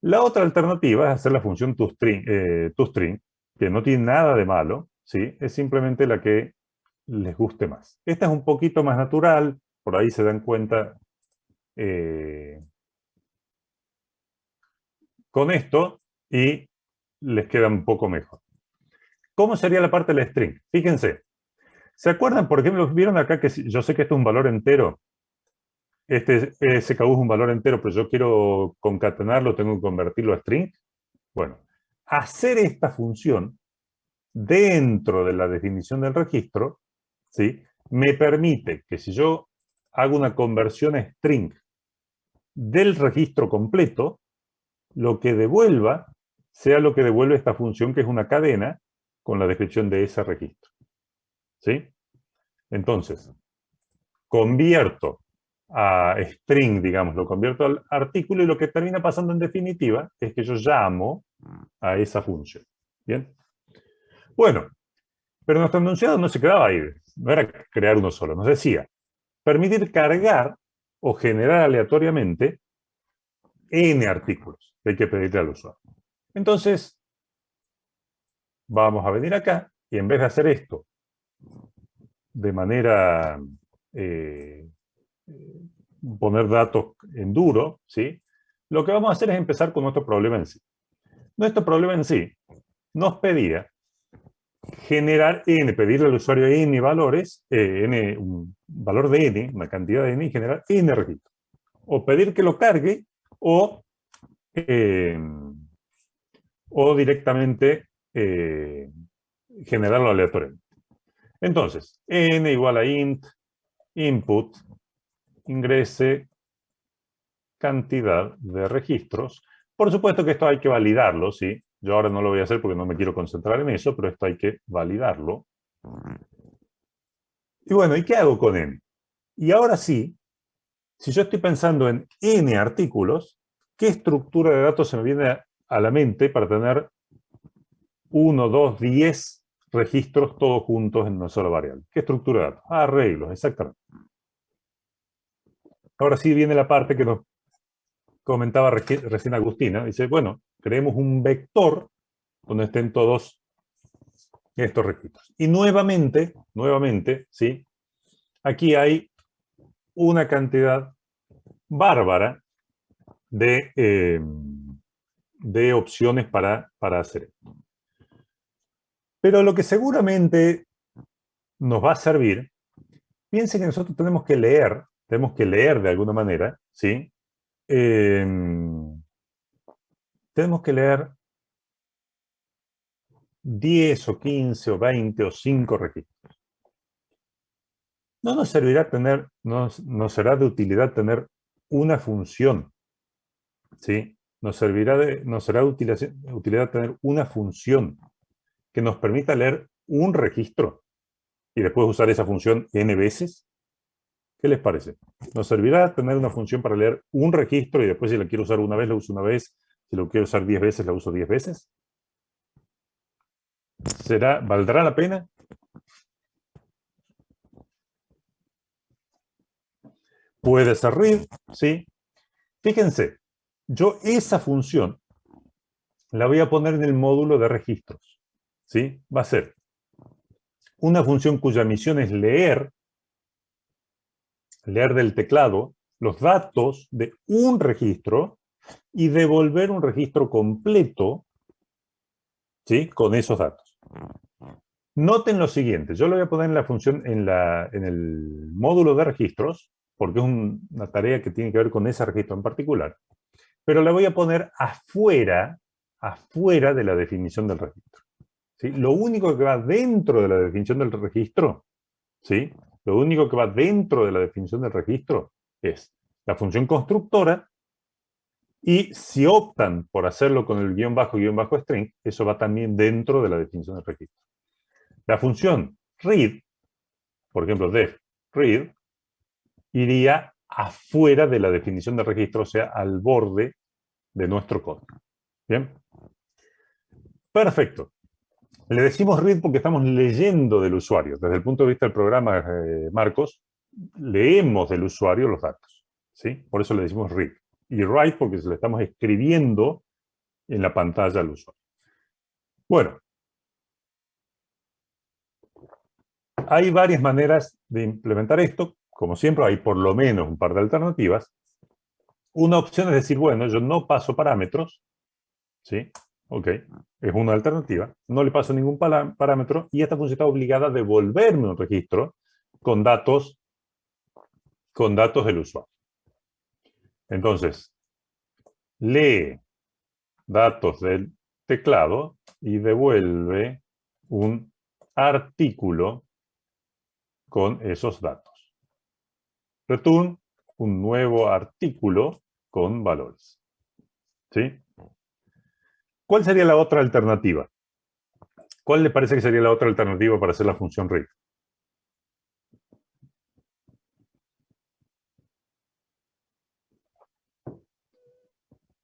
La otra alternativa es hacer la función toString, que no tiene nada de malo, ¿sí? Es simplemente la que les guste más. Esta es un poquito más natural, por ahí se dan cuenta con esto y les queda un poco mejor. ¿Cómo sería la parte del string? Fíjense. ¿Se acuerdan, por ejemplo, vieron acá que yo sé que esto es un valor entero? Este SKU es un valor entero, pero yo quiero concatenarlo, tengo que convertirlo a string. Bueno, hacer esta función dentro de la definición del registro, ¿sí? Me permite que si yo hago una conversión a string del registro completo, lo que devuelva sea lo que devuelve esta función, que es una cadena con la descripción de ese registro. ¿Sí? Entonces, convierto a string, digamos, lo convierto al artículo, y lo que termina pasando en definitiva es que yo llamo a esa función. ¿Bien? Bueno, pero nuestro enunciado no se quedaba ahí, no era crear uno solo, nos decía permitir cargar o generar aleatoriamente n artículos que hay que pedirle al usuario. Entonces, vamos a venir acá y en vez de hacer esto de manera poner datos en duro, ¿sí? Lo que vamos a hacer es empezar con nuestro problema en sí. Nuestro problema en sí nos pedía generar n, pedirle al usuario n valores, un valor de n, una cantidad de n, y generar n registros. O pedir que lo cargue, o directamente generarlo aleatoriamente. Entonces, n igual a int, input, ingrese cantidad de registros. Por supuesto que esto hay que validarlo, ¿sí? Yo ahora no lo voy a hacer porque no me quiero concentrar en eso, pero esto hay que validarlo. Y bueno, ¿y qué hago con n? Y ahora sí, si yo estoy pensando en n artículos, ¿qué estructura de datos se me viene a la mente para tener 1, 2, 10 registros todos juntos en una sola variable? ¿Qué estructura de datos? Arreglos, exactamente. Ahora sí viene la parte que nos comentaba recién Agustina. Dice, bueno, creemos un vector donde estén todos estos registros. Y nuevamente, ¿sí? Aquí hay una cantidad bárbara de opciones para hacer esto. Pero lo que seguramente nos va a servir, piensen que nosotros tenemos que leer de alguna manera, ¿sí? Tenemos que leer 10 o 15 o 20 o 5 registros. No nos servirá tener, no será de utilidad tener una función, ¿sí? Nos será de utilidad tener una función que nos permita leer un registro y después usar esa función n veces. ¿Qué les parece? ¿Nos servirá tener una función para leer un registro y después si la quiero usar una vez, la uso una vez? Si lo quiero usar 10 veces, la uso 10 veces. ¿Valdrá la pena? Puede ser read, ¿sí? Fíjense, yo esa función la voy a poner en el módulo de registros, ¿sí? Va a ser una función cuya misión es leer del teclado los datos de un registro y devolver un registro completo, ¿sí? Con esos datos. Noten lo siguiente, yo lo voy a poner en la función, en el módulo de registros, porque es una tarea que tiene que ver con ese registro en particular, pero la voy a poner afuera de la definición del registro, ¿sí? Lo único que va dentro de la definición del registro, ¿sí? Lo único que va dentro de la definición del registro es la función constructora, y si optan por hacerlo con el guión bajo string, eso va también dentro de la definición del registro. La función read, por ejemplo, def read, iría afuera de la definición del registro, o sea, al borde de nuestro código. ¿Bien? Perfecto. Le decimos read porque estamos leyendo del usuario. Desde el punto de vista del programa, Marcos, leemos del usuario los datos, ¿sí? Por eso le decimos read. Y write porque se le estamos escribiendo en la pantalla al usuario. Bueno. Hay varias maneras de implementar esto. Como siempre, hay por lo menos un par de alternativas. Una opción es decir, bueno, yo no paso parámetros, ¿sí? Ok, es una alternativa. No le paso ningún parámetro y esta función está obligada a devolverme un registro con datos del usuario. Entonces, lee datos del teclado y devuelve un artículo con esos datos. Return un nuevo artículo con valores. ¿Sí? ¿Cuál sería la otra alternativa? ¿Cuál le parece que sería la otra alternativa para hacer la función read?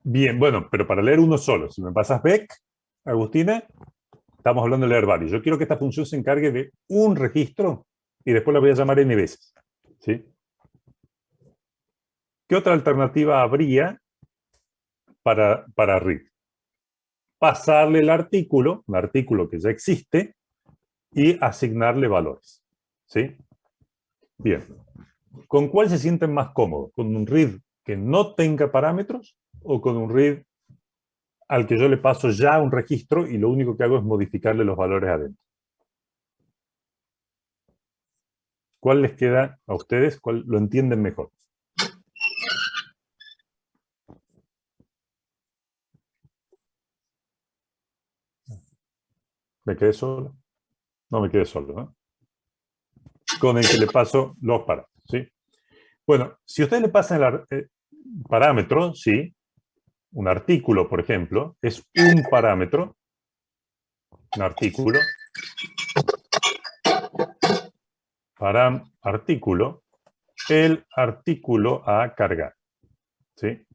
Bien, bueno, pero para leer uno solo, si me pasas Beck, Agustina, estamos hablando de leer varios. Yo quiero que esta función se encargue de un registro y después la voy a llamar n veces. ¿Sí? ¿Qué otra alternativa habría para read? Pasarle el artículo, un artículo que ya existe, y asignarle valores. ¿Sí? Bien. ¿Con cuál se sienten más cómodos? ¿Con un read que no tenga parámetros o con un read al que yo le paso ya un registro y lo único que hago es modificarle los valores adentro? ¿Cuál les queda a ustedes? ¿Cuál lo entienden mejor? ¿Me quedé solo? No me quedé solo, ¿no? Con el que le paso los parámetros, ¿sí? Bueno, si ustedes le pasan el parámetro, ¿sí? Un artículo, por ejemplo, es un parámetro, un artículo, artículo, el artículo a cargar, ¿sí?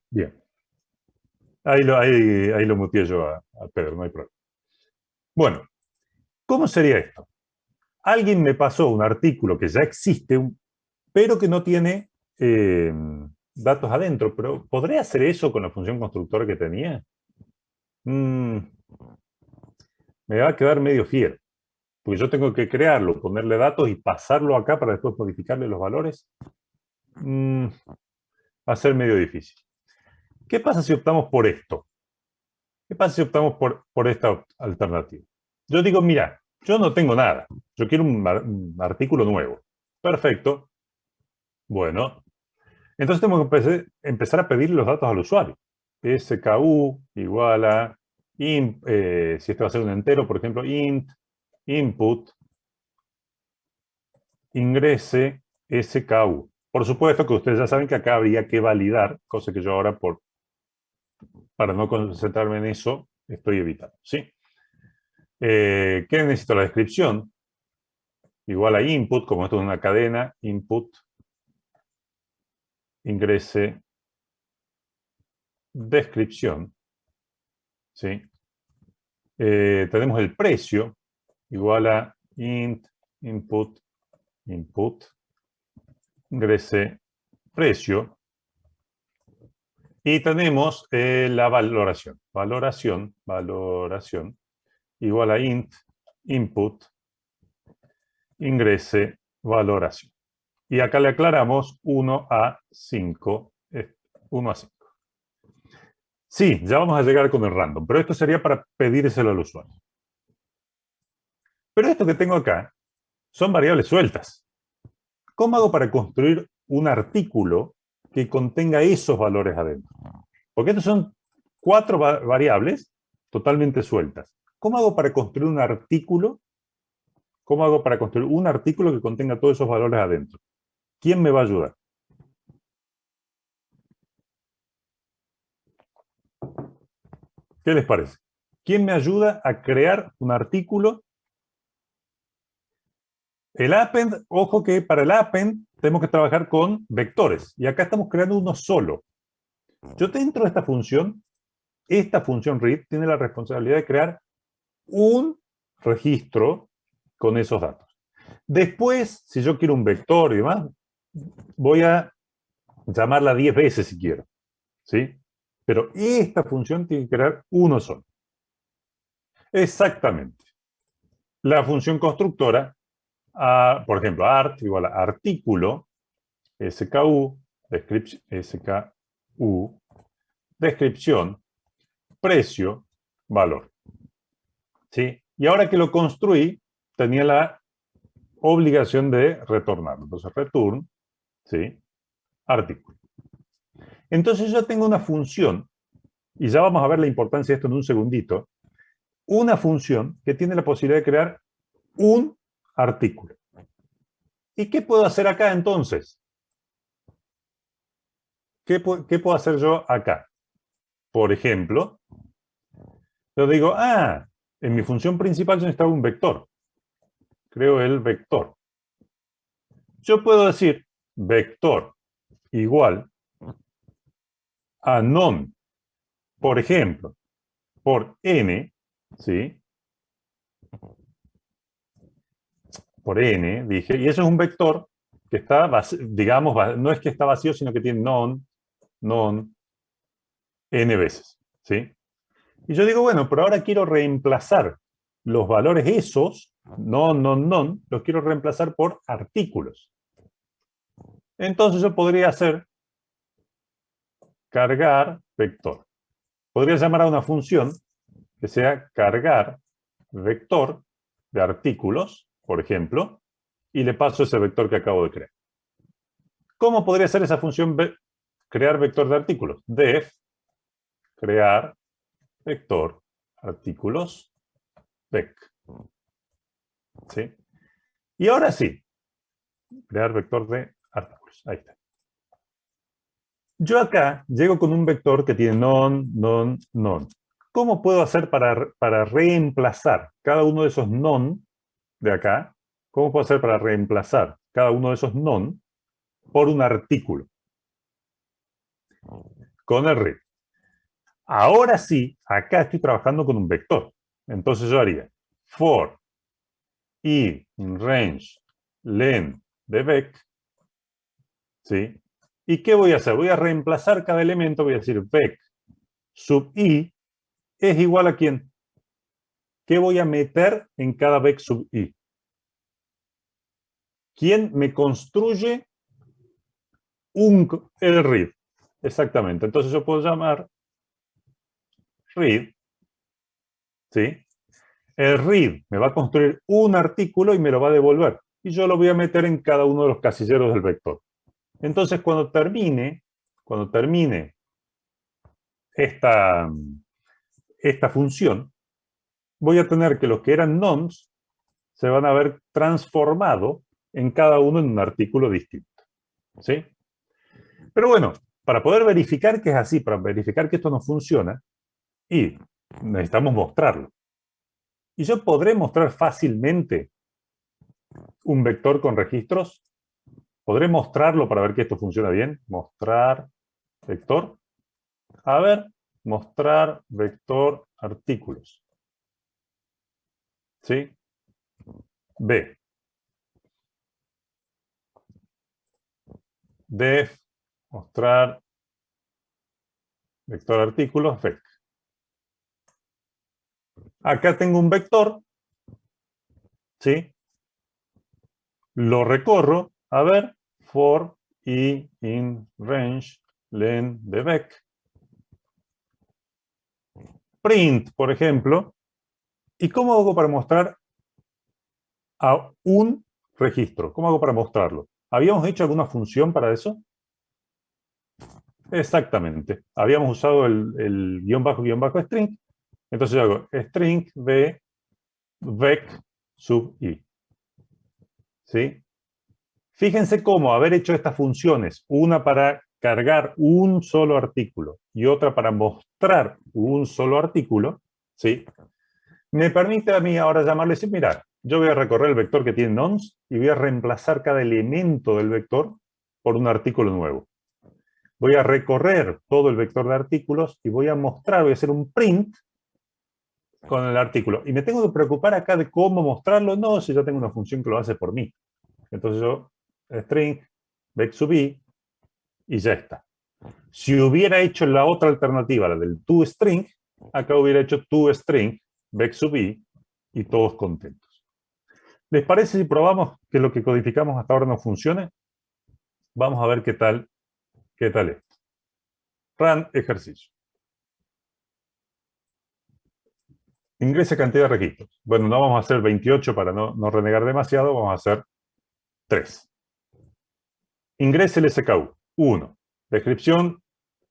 Bien. Ahí lo muteé yo a Pedro, no hay problema. Bueno, ¿cómo sería esto? Alguien me pasó un artículo que ya existe, pero que no tiene datos adentro. Pero ¿podría hacer eso con la función constructor que tenía? Me va a quedar medio fiero. Porque yo tengo que crearlo, ponerle datos y pasarlo acá para después modificarle los valores. Va a ser medio difícil. ¿Qué pasa si optamos por esto? ¿Qué pasa si optamos por esta alternativa? Yo digo, mira, yo no tengo nada. Yo quiero un artículo nuevo. Perfecto. Bueno. Entonces tengo que empezar a pedir los datos al usuario. SKU igual a, si esto va a ser un entero, por ejemplo, int, input, ingrese SKU. Por supuesto que ustedes ya saben que acá habría que validar, cosa que yo ahora, para no concentrarme en eso, estoy evitando. ¿Sí? ¿Qué necesito? La descripción. Igual a input, como esto es una cadena, input, ingrese, descripción. ¿Sí? Tenemos el precio, igual a int, input, ingrese, precio. Y tenemos la valoración. Valoración, igual a int, input, ingrese, valoración. Y acá le aclaramos 1 a 5. 1 a 5. Sí, ya vamos a llegar con el random, pero esto sería para pedírselo al usuario. Pero esto que tengo acá son variables sueltas. ¿Cómo hago para construir un artículo que contenga esos valores adentro? Porque estos son 4 variables totalmente sueltas. ¿Cómo hago para construir un artículo? ¿Cómo hago para construir un artículo que contenga todos esos valores adentro? ¿Quién me va a ayudar? ¿Qué les parece? ¿Quién me ayuda a crear un artículo? El append, ojo que para el append tenemos que trabajar con vectores. Y acá estamos creando uno solo. Yo dentro de esta función read tiene la responsabilidad de crear un registro con esos datos. Después, si yo quiero un vector y demás, voy a llamarla 10 veces si quiero. ¿Sí? Pero esta función tiene que crear uno solo. Exactamente. La función constructora, por ejemplo, art igual a artículo, SKU, descripción, precio, valor. ¿Sí? Y ahora que lo construí, tenía la obligación de retornarlo. Entonces, return, ¿sí? Artículo. Entonces yo tengo una función, y ya vamos a ver la importancia de esto en un segundito, una función que tiene la posibilidad de crear un artículo. ¿Y qué puedo hacer acá entonces? ¿Qué puedo hacer yo acá? Por ejemplo, yo digo, en mi función principal yo necesitaba un vector. Creo el vector. Yo puedo decir vector igual a non, por ejemplo, por n, ¿sí? Por n, dije, y eso es un vector que está, digamos, no es que está vacío, sino que tiene non, n veces, ¿sí? Y yo digo, bueno, pero ahora quiero reemplazar los valores esos, non, los quiero reemplazar por artículos. Entonces yo podría hacer cargar vector. Podría llamar a una función que sea cargar vector de artículos, por ejemplo, y le paso ese vector que acabo de crear. ¿Cómo podría ser esa función crear vector de artículos? Def crear vector artículos vec. ¿Sí? Y ahora sí, crear vector de artículos. Ahí está. Yo acá llego con un vector que tiene non. ¿Cómo puedo hacer para reemplazar cada uno de esos non de acá? ¿Cómo puedo hacer para reemplazar cada uno de esos non por un artículo? Con el read. Ahora sí, acá estoy trabajando con un vector. Entonces yo haría for i in range len de vec. ¿Sí? ¿Y qué voy a hacer? Voy a reemplazar cada elemento. Voy a decir vec sub i es igual a ¿quién? ¿Qué voy a meter en cada vec sub i? ¿Quién me construye el read? Exactamente. Entonces yo puedo llamar read. ¿Sí? El read me va a construir un artículo y me lo va a devolver. Y yo lo voy a meter en cada uno de los casilleros del vector. Entonces cuando termine esta función, voy a tener que los que eran nons se van a haber transformado en cada uno en un artículo distinto. ¿Sí? Pero bueno, para poder verificar que es así, para verificar que esto no funciona, y necesitamos mostrarlo. Y yo podré mostrar fácilmente un vector con registros. ¿Podré mostrarlo para ver que esto funciona bien? Mostrar vector. A ver, mostrar vector artículos. ¿Sí? B. Def, mostrar vector artículos, vec. Acá tengo un vector. ¿Sí? Lo recorro. A ver, for i in range len de vec. Print, por ejemplo. ¿Y cómo hago para mostrar a un registro? ¿Cómo hago para mostrarlo? ¿Habíamos hecho alguna función para eso? Exactamente. Habíamos usado el guión bajo string. Entonces yo hago string de vec sub i. ¿Sí? Fíjense cómo haber hecho estas funciones, una para cargar un solo artículo y otra para mostrar un solo artículo, ¿sí? Me permite a mí ahora llamarle y decir, mira, yo voy a recorrer el vector que tiene nons y voy a reemplazar cada elemento del vector por un artículo nuevo. Voy a recorrer todo el vector de artículos y voy a mostrar, voy a hacer un print con el artículo. ¿Y me tengo que preocupar acá de cómo mostrarlo? No, si yo tengo una función que lo hace por mí. Entonces yo, string, vec sub i, y ya está. Si hubiera hecho la otra alternativa, la del toString, acá hubiera hecho toString, vec sub i, y todos contentos. ¿Les parece si probamos que lo que codificamos hasta ahora no funcione? Vamos a ver qué tal es. Run ejercicio. Ingrese cantidad de registros. Bueno, no vamos a hacer 28 para no renegar demasiado, vamos a hacer 3. Ingrese el SKU. 1. Descripción,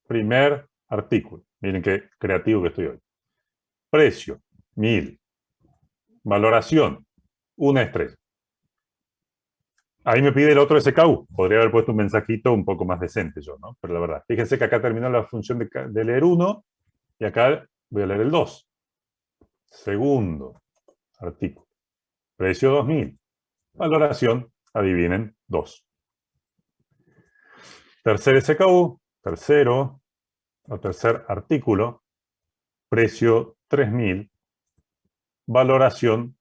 primer artículo. Miren qué creativo que estoy hoy. Precio, 1000. Valoración, 1 estrella. Ahí me pide el otro SKU. Podría haber puesto un mensajito un poco más decente yo, ¿no? Pero la verdad, fíjense que acá terminó la función de leer 1 y acá voy a leer el 2. Segundo artículo. Precio 2000. Valoración, adivinen, 2. Tercer SKU. Tercero. o tercer artículo, precio 3000, valoración,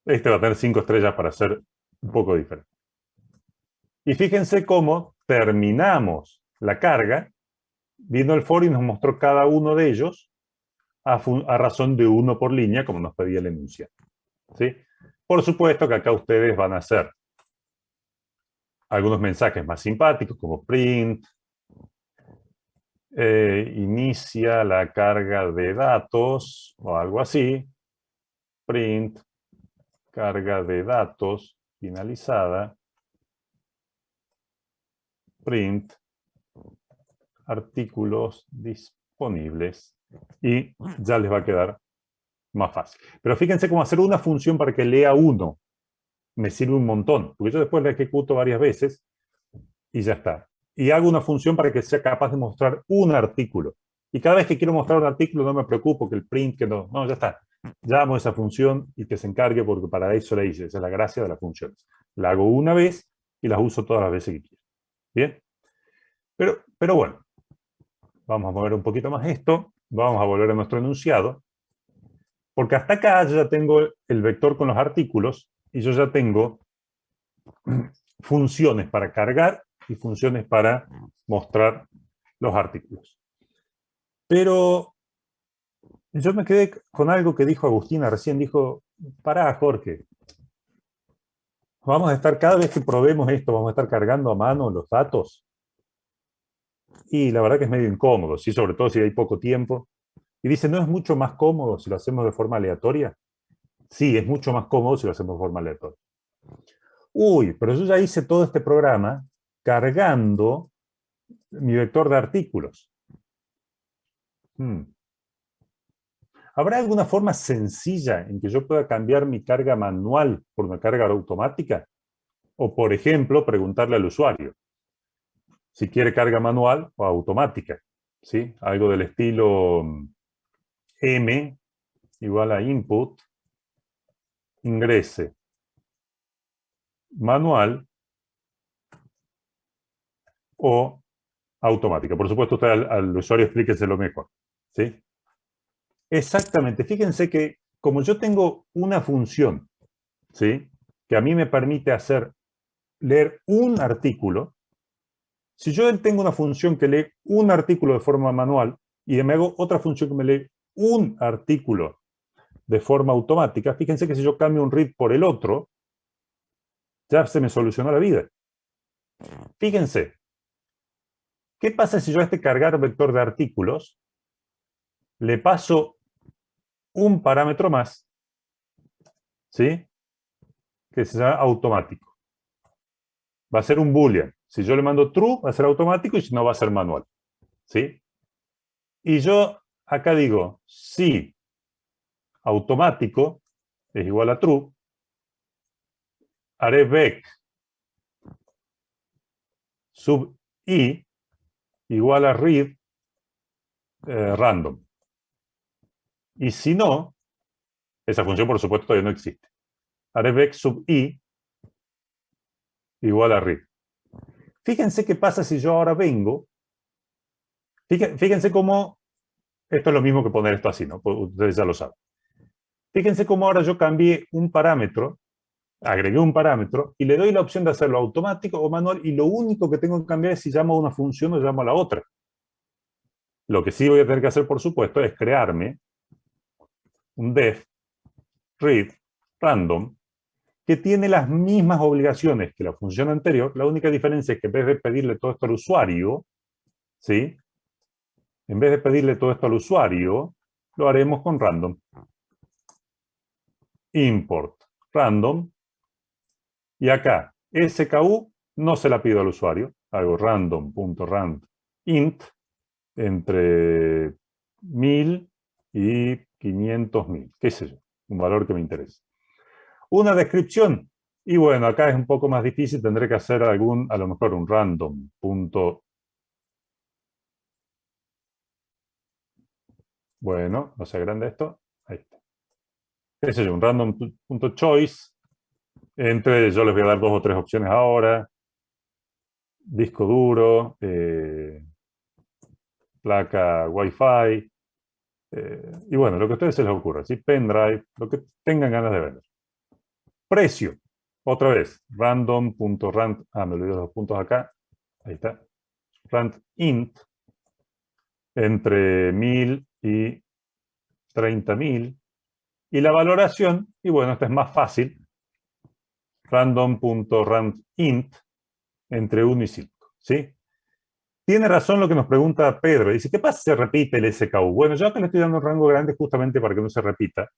este va a tener 5 estrellas para ser un poco diferente. Y fíjense cómo terminamos la carga, vino el foro y nos mostró cada uno de ellos a razón de 1 por línea, como nos pedía el enunciado. ¿Sí? Por supuesto que acá ustedes van a hacer algunos mensajes más simpáticos, como print, inicia la carga de datos, o algo así, print, carga de datos finalizada, print, artículos disponibles, y ya les va a quedar más fácil. Pero fíjense cómo hacer una función para que lea 1 me sirve un montón, porque yo después la ejecuto varias veces y ya está. Y hago una función para que sea capaz de mostrar un artículo. Y cada vez que quiero mostrar un artículo no me preocupo que el print, que no, ya está. Llamo a esa función y que se encargue porque para eso la hice. Esa es la gracia de las funciones. La hago una vez y las uso todas las veces que quiero. ¿Bien? Pero bueno, vamos a mover un poquito más esto. Vamos a volver a nuestro enunciado. Porque hasta acá yo ya tengo el vector con los artículos y yo ya tengo funciones para cargar y funciones para mostrar los artículos. Pero yo me quedé con algo que dijo Agustina recién. Dijo, pará, Jorge, vamos a estar, cada vez que probemos esto, vamos a estar cargando a mano los datos. Y la verdad que es medio incómodo, ¿sí? Sobre todo si hay poco tiempo. Y dice, ¿no es mucho más cómodo si lo hacemos de forma aleatoria? Sí, es mucho más cómodo si lo hacemos de forma aleatoria. Uy, pero yo ya hice todo este programa cargando mi vector de artículos. ¿Habrá alguna forma sencilla en que yo pueda cambiar mi carga manual por una carga automática? O, por ejemplo, preguntarle al usuario si quiere carga manual o automática. ¿Sí? Algo del estilo m igual a input, ingrese manual o automática. Por supuesto, usted al usuario explíqueselo mejor. ¿Sí? Exactamente. Fíjense que como yo tengo una función, ¿sí?, que a mí me permite leer un artículo, si yo tengo una función que lee un artículo de forma manual y me hago otra función que me lee un artículo de forma automática, fíjense que si yo cambio un read por el otro, ya se me solucionó la vida. Fíjense, ¿qué pasa si yo a este cargar vector de artículos le paso un parámetro más, ¿sí?, que se llama automático? Va a ser un boolean. Si yo le mando true, va a ser automático, y si no, va a ser manual. ¿Sí? Y yo acá digo, si automático es igual a true, haré vec sub i igual a read random. Y si no, esa función por supuesto todavía no existe. Haré vec sub i igual a read. Fíjense qué pasa si yo ahora vengo. Fíjense cómo, esto es lo mismo que poner esto así, ¿no? Ustedes ya lo saben. Fíjense cómo ahora yo cambié un parámetro, agregué un parámetro y le doy la opción de hacerlo automático o manual, y lo único que tengo que cambiar es si llamo a una función o llamo a la otra. Lo que sí voy a tener que hacer, por supuesto, es crearme un def read random que tiene las mismas obligaciones que la función anterior. La única diferencia es que en vez de pedirle todo esto al usuario, ¿sí?, en vez de pedirle todo esto al usuario, lo haremos con random. Import random. Y acá, SKU no se la pido al usuario. Hago random.rand int entre 1000 y 500.000. ¿Qué sé yo? Un valor que me interesa. Una descripción. Y bueno, acá es un poco más difícil. Tendré que hacer a lo mejor un random. Bueno, no se agranda esto. Ahí está. ¿Qué sé yo? Un random.choice. Yo les voy a dar 2 o 3 opciones ahora. Disco duro. placa Wi-Fi, y bueno, lo que a ustedes se les ocurra, ¿sí? Pendrive, lo que tengan ganas de vender. Precio, otra vez, random.rand, me olvidé los puntos acá, ahí está, rand int, entre 1000 y 30.000, y la valoración, y bueno, esta es más fácil, random.randint, entre 1 y 5, ¿sí? Tiene razón lo que nos pregunta Pedro. Dice, ¿qué pasa si se repite el SKU? Bueno, yo acá le estoy dando un rango grande justamente para que no se repita.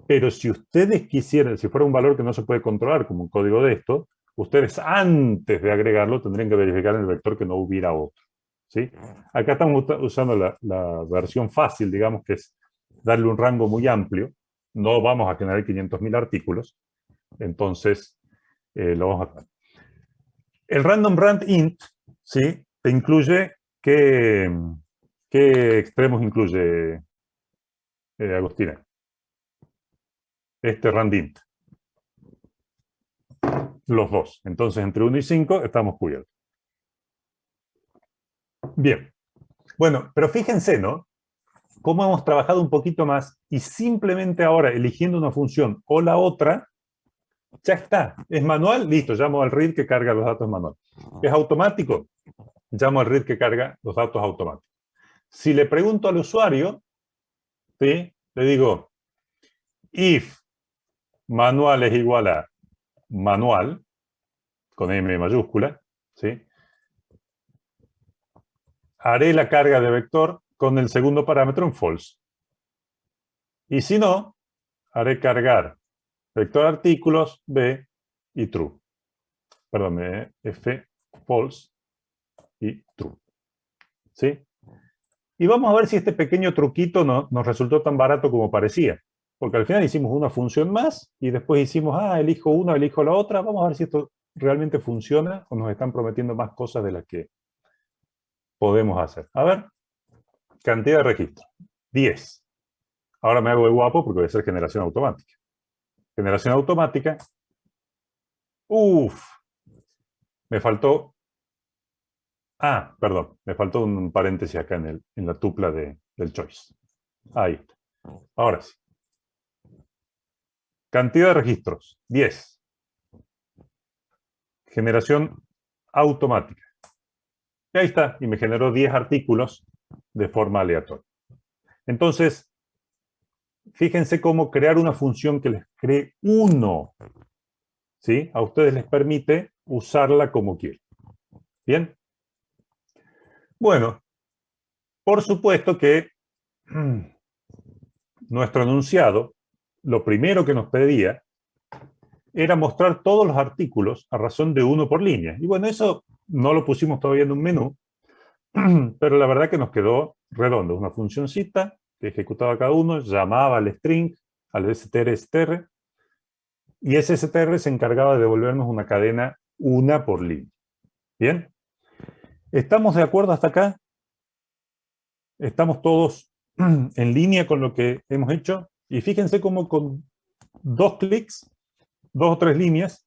Pero si ustedes quisieran, si fuera un valor que no se puede controlar, como un código de esto, ustedes antes de agregarlo tendrían que verificar en el vector que no hubiera otro, ¿sí? Acá estamos usando la versión fácil, digamos, que es darle un rango muy amplio. No vamos a generar 500.000 artículos. Entonces, lo vamos a hacer. El random rand int, ¿sí? Te incluye, ¿qué extremos incluye, Agustina? Este randint. Los dos. Entonces, entre 1 y 5 estamos cubiertos. Bien. Bueno, pero fíjense, ¿no? Cómo hemos trabajado un poquito más y simplemente ahora eligiendo una función o la otra, ya está. Es manual, listo, llamo al read que carga los datos manual. Es automático, llamo al read que carga los datos automáticos. Si le pregunto al usuario, ¿sí? Le digo, if manual es igual a manual, con M mayúscula, ¿sí? Haré la carga de vector con el segundo parámetro en false. Y si no, haré cargar vector artículos, B y true. Perdón, F, false y true. ¿Sí? Y vamos a ver si este pequeño truquito nos resultó tan barato como parecía. Porque al final hicimos una función más y después hicimos, elijo una, elijo la otra. Vamos a ver si esto realmente funciona o nos están prometiendo más cosas de las que podemos hacer. A ver, cantidad de registros. 10. Ahora me hago el guapo porque voy a hacer generación automática. Generación automática. Me faltó... perdón, me faltó un paréntesis acá en la tupla del choice. Ahí está. Ahora sí. Cantidad de registros, 10. Generación automática. Y ahí está, y me generó 10 artículos de forma aleatoria. Entonces, fíjense cómo crear una función que les cree uno, ¿sí? A ustedes les permite usarla como quieran. ¿Bien? Bueno, por supuesto que nuestro enunciado, lo primero que nos pedía era mostrar todos los artículos a razón de 1 por línea. Y bueno, eso no lo pusimos todavía en un menú, pero la verdad que nos quedó redondo. Una funcioncita que ejecutaba cada uno, llamaba al string, al str, y ese str se encargaba de devolvernos una cadena 1 por línea. ¿Bien? ¿Estamos de acuerdo hasta acá? ¿Estamos todos en línea con lo que hemos hecho? Y fíjense cómo con 2 clics, 2 o 3 líneas,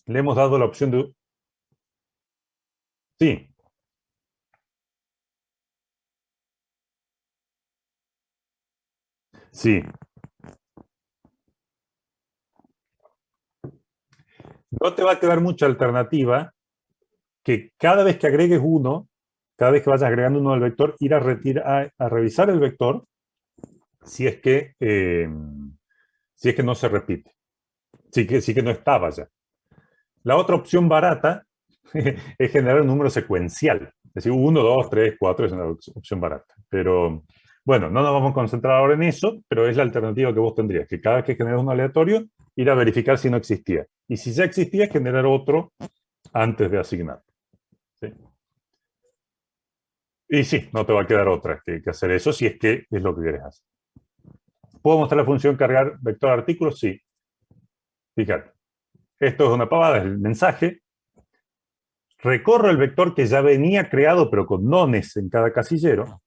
le hemos dado la opción de... Sí. Sí. No te va a quedar mucha alternativa que cada vez que agregues uno, cada vez que vayas agregando uno al vector, ir a revisar el vector si es que no se repite. Sí que no estaba ya. La otra opción barata es generar un número secuencial. Es decir, 1, 2, 3, 4 es una opción barata. Pero bueno, no nos vamos a concentrar ahora en eso, pero es la alternativa que vos tendrías, que cada vez que generas un aleatorio, ir a verificar si no existía. Y si ya existía, generar otro antes de asignar. ¿Sí? Y sí, no te va a quedar otra que hacer eso si es que es lo que quieres hacer. ¿Puedo mostrar la función cargar vector artículos? Sí. Fíjate. Esto es una pavada, es el mensaje. Recorro el vector que ya venía creado, pero con nones en cada casillero.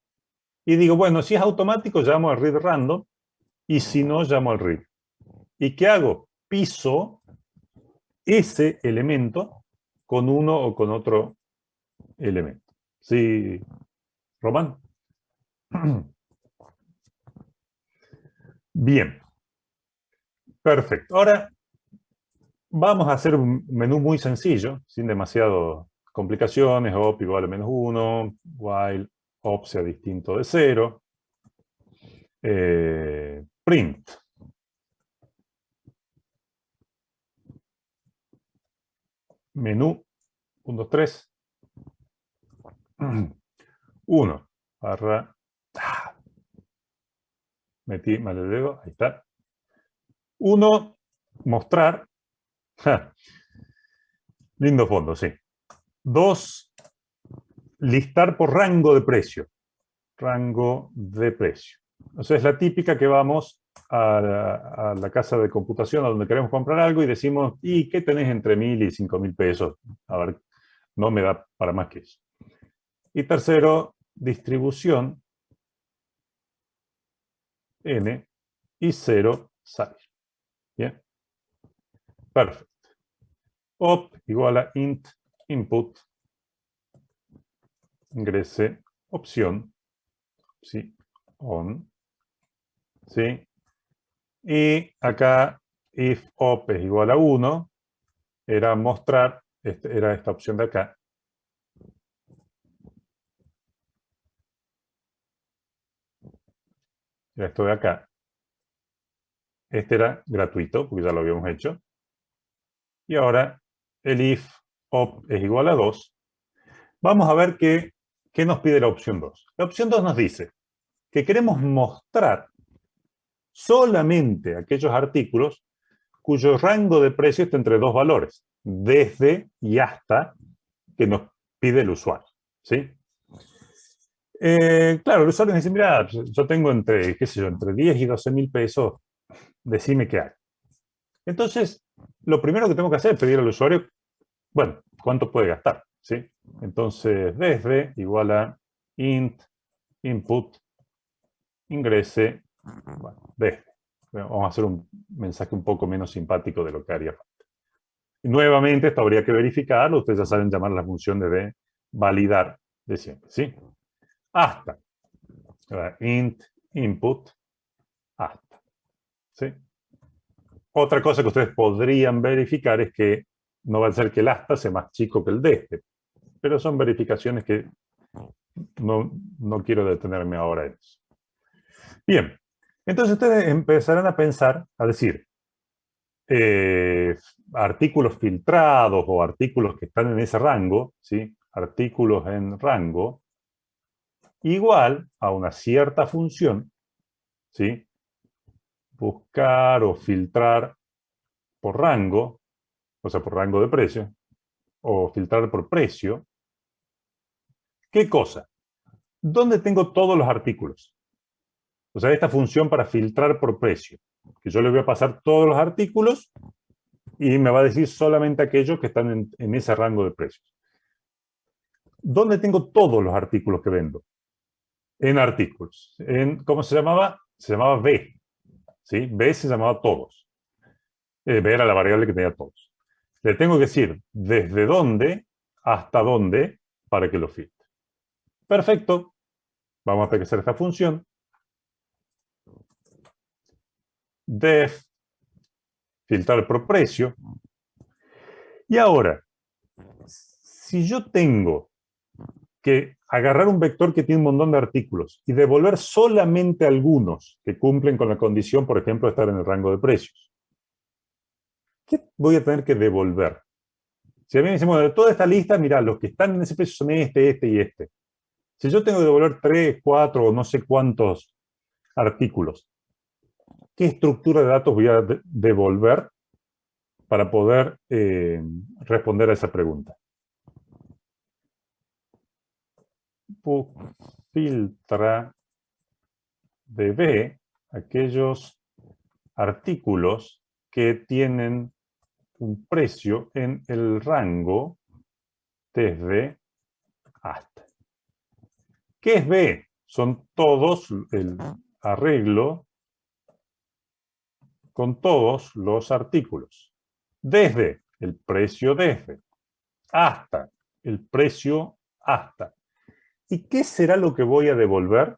Y digo, bueno, si es automático, llamo al read random. Y si no, llamo al read. ¿Y qué hago? Piso ese elemento con uno o con otro elemento. ¿Sí, Román? Bien. Perfecto. Ahora vamos a hacer un menú muy sencillo, sin demasiadas complicaciones. Op igual a -1, while op sea distinto de 0. Print. Menú, 1, 2, 3. 1 barra. Metí mal el dedo, ahí está. 1, mostrar. Lindo fondo, sí. 2, listar por rango de precio. Rango de precio. O sea, es la típica que vamos a la casa de computación a donde queremos comprar algo y decimos, ¿y qué tenés entre 1.000 y 5.000 pesos? A ver, no me da para más que eso. Y tercero, distribución n y 0 salir. Bien. Perfecto. Op igual a int input ingrese opción, ¿sí? On, ¿sí? Y acá if op es igual a 1, era mostrar, era esta opción de acá. Era esto de acá. Este era gratuito, porque ya lo habíamos hecho. Y ahora el if op es igual a 2. Vamos a ver qué nos pide la opción 2. La opción 2 nos dice que queremos mostrar solamente aquellos artículos cuyo rango de precio está entre dos valores, desde y hasta, que nos pide el usuario. ¿Sí? Claro, el usuario dice, mira, yo tengo entre, qué sé yo, entre 10 y 12.000 pesos, decime qué hay. Entonces, lo primero que tengo que hacer es pedir al usuario, bueno, cuánto puede gastar. ¿Sí? Entonces, desde igual a int input ingrese, bueno, desde. Vamos a hacer un mensaje un poco menos simpático de lo que haría falta. Y nuevamente, esto habría que verificarlo. Ustedes ya saben llamar la función de validar de siempre. ¿Sí? Hasta. Int input hasta. ¿Sí? Otra cosa que ustedes podrían verificar es que no va a ser que el hasta sea más chico que el desde. Pero son verificaciones que no quiero detenerme ahora en eso. Bien, entonces ustedes empezarán a pensar, a decir, artículos filtrados o artículos que están en ese rango, ¿sí? Artículos en rango, igual a una cierta función, ¿sí? Buscar o filtrar por rango, o sea, por rango de precio, o filtrar por precio. ¿Qué cosa? ¿Dónde tengo todos los artículos? O sea, esta función para filtrar por precio, que yo le voy a pasar todos los artículos y me va a decir solamente aquellos que están en ese rango de precios. ¿Dónde tengo todos los artículos que vendo? En artículos. ¿Cómo se llamaba? Se llamaba B. ¿Sí? B se llamaba todos. B era la variable que tenía todos. Le tengo que decir desde dónde hasta dónde para que lo filtre. Perfecto. Vamos a hacer esta función. Def filtrar por precio. Y ahora, si yo tengo que agarrar un vector que tiene un montón de artículos y devolver solamente algunos que cumplen con la condición, por ejemplo, de estar en el rango de precios, ¿qué voy a tener que devolver? Si a mí me decimos, de toda esta lista, mira, los que están en ese precio son este y este. Si yo tengo que devolver 3, 4 o no sé cuántos artículos, ¿qué estructura de datos voy a devolver para poder responder a esa pregunta? Filtra de B aquellos artículos que tienen un precio en el rango desde hasta. ¿Qué es B? Son todos el arreglo con todos los artículos. Desde el precio desde hasta el precio hasta. ¿Y qué será lo que voy a devolver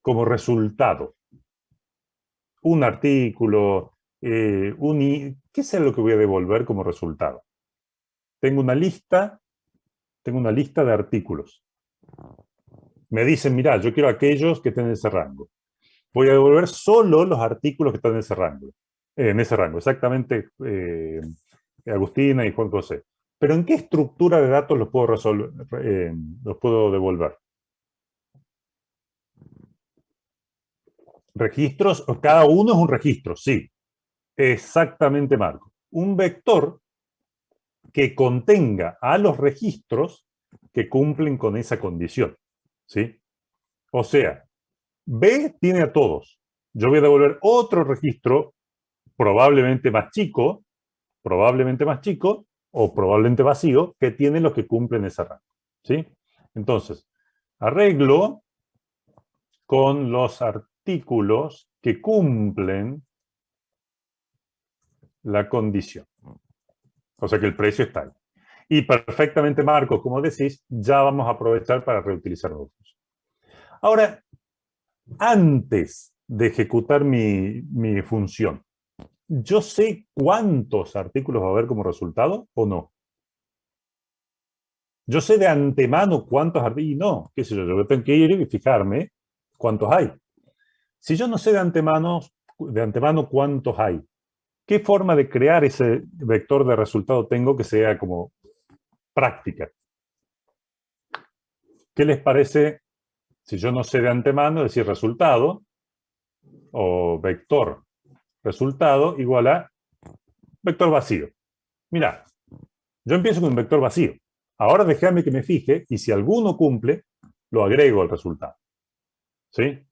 como resultado un artículo, ¿qué es lo que voy a devolver como resultado? Tengo una lista de artículos. Me dicen, mira, yo quiero aquellos que estén en ese rango. Voy a devolver solo los artículos que están en ese rango. Exactamente, Agustina y Juan José. Pero ¿en qué estructura de datos los puedo los puedo devolver? Registros, cada uno es un registro, sí. Exactamente, Marco. Un vector que contenga a los registros que cumplen con esa condición, ¿sí? O sea, B tiene a todos. Yo voy a devolver otro registro probablemente más chico o probablemente vacío, que tiene los que cumplen ese rango, ¿sí? Entonces, arreglo con los artículos que cumplen la condición. O sea que el precio está ahí. Y perfectamente, Marcos, como decís, ya vamos a aprovechar para reutilizar otros. Ahora, antes de ejecutar mi función, ¿yo sé cuántos artículos va a haber como resultado o no? Yo sé de antemano cuántos artículos, y no, qué sé yo tengo que ir y fijarme cuántos hay. Si yo no sé de antemano cuántos hay, ¿qué forma de crear ese vector de resultado tengo que sea como práctica? ¿Qué les parece si yo no sé de antemano decir resultado o vector resultado igual a vector vacío? Mira, yo empiezo con un vector vacío. Ahora déjame que me fije y si alguno cumple, lo agrego al resultado. ¿Sí?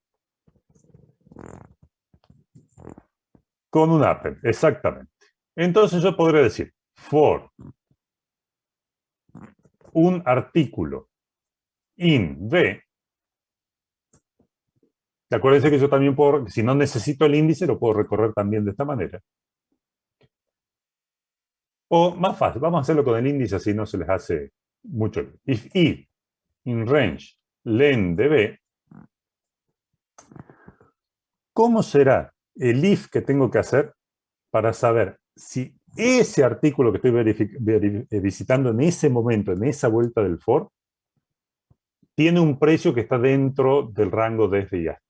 Con un append, exactamente. Entonces yo podré decir for un artículo in v. Acuérdense que yo también puedo, si no necesito el índice, lo puedo recorrer también de esta manera. O más fácil, vamos a hacerlo con el índice, así no se les hace mucho. If i in range len de b, ¿cómo será el if que tengo que hacer para saber si ese artículo que estoy visitando en ese momento, en esa vuelta del for, tiene un precio que está dentro del rango desde y hasta?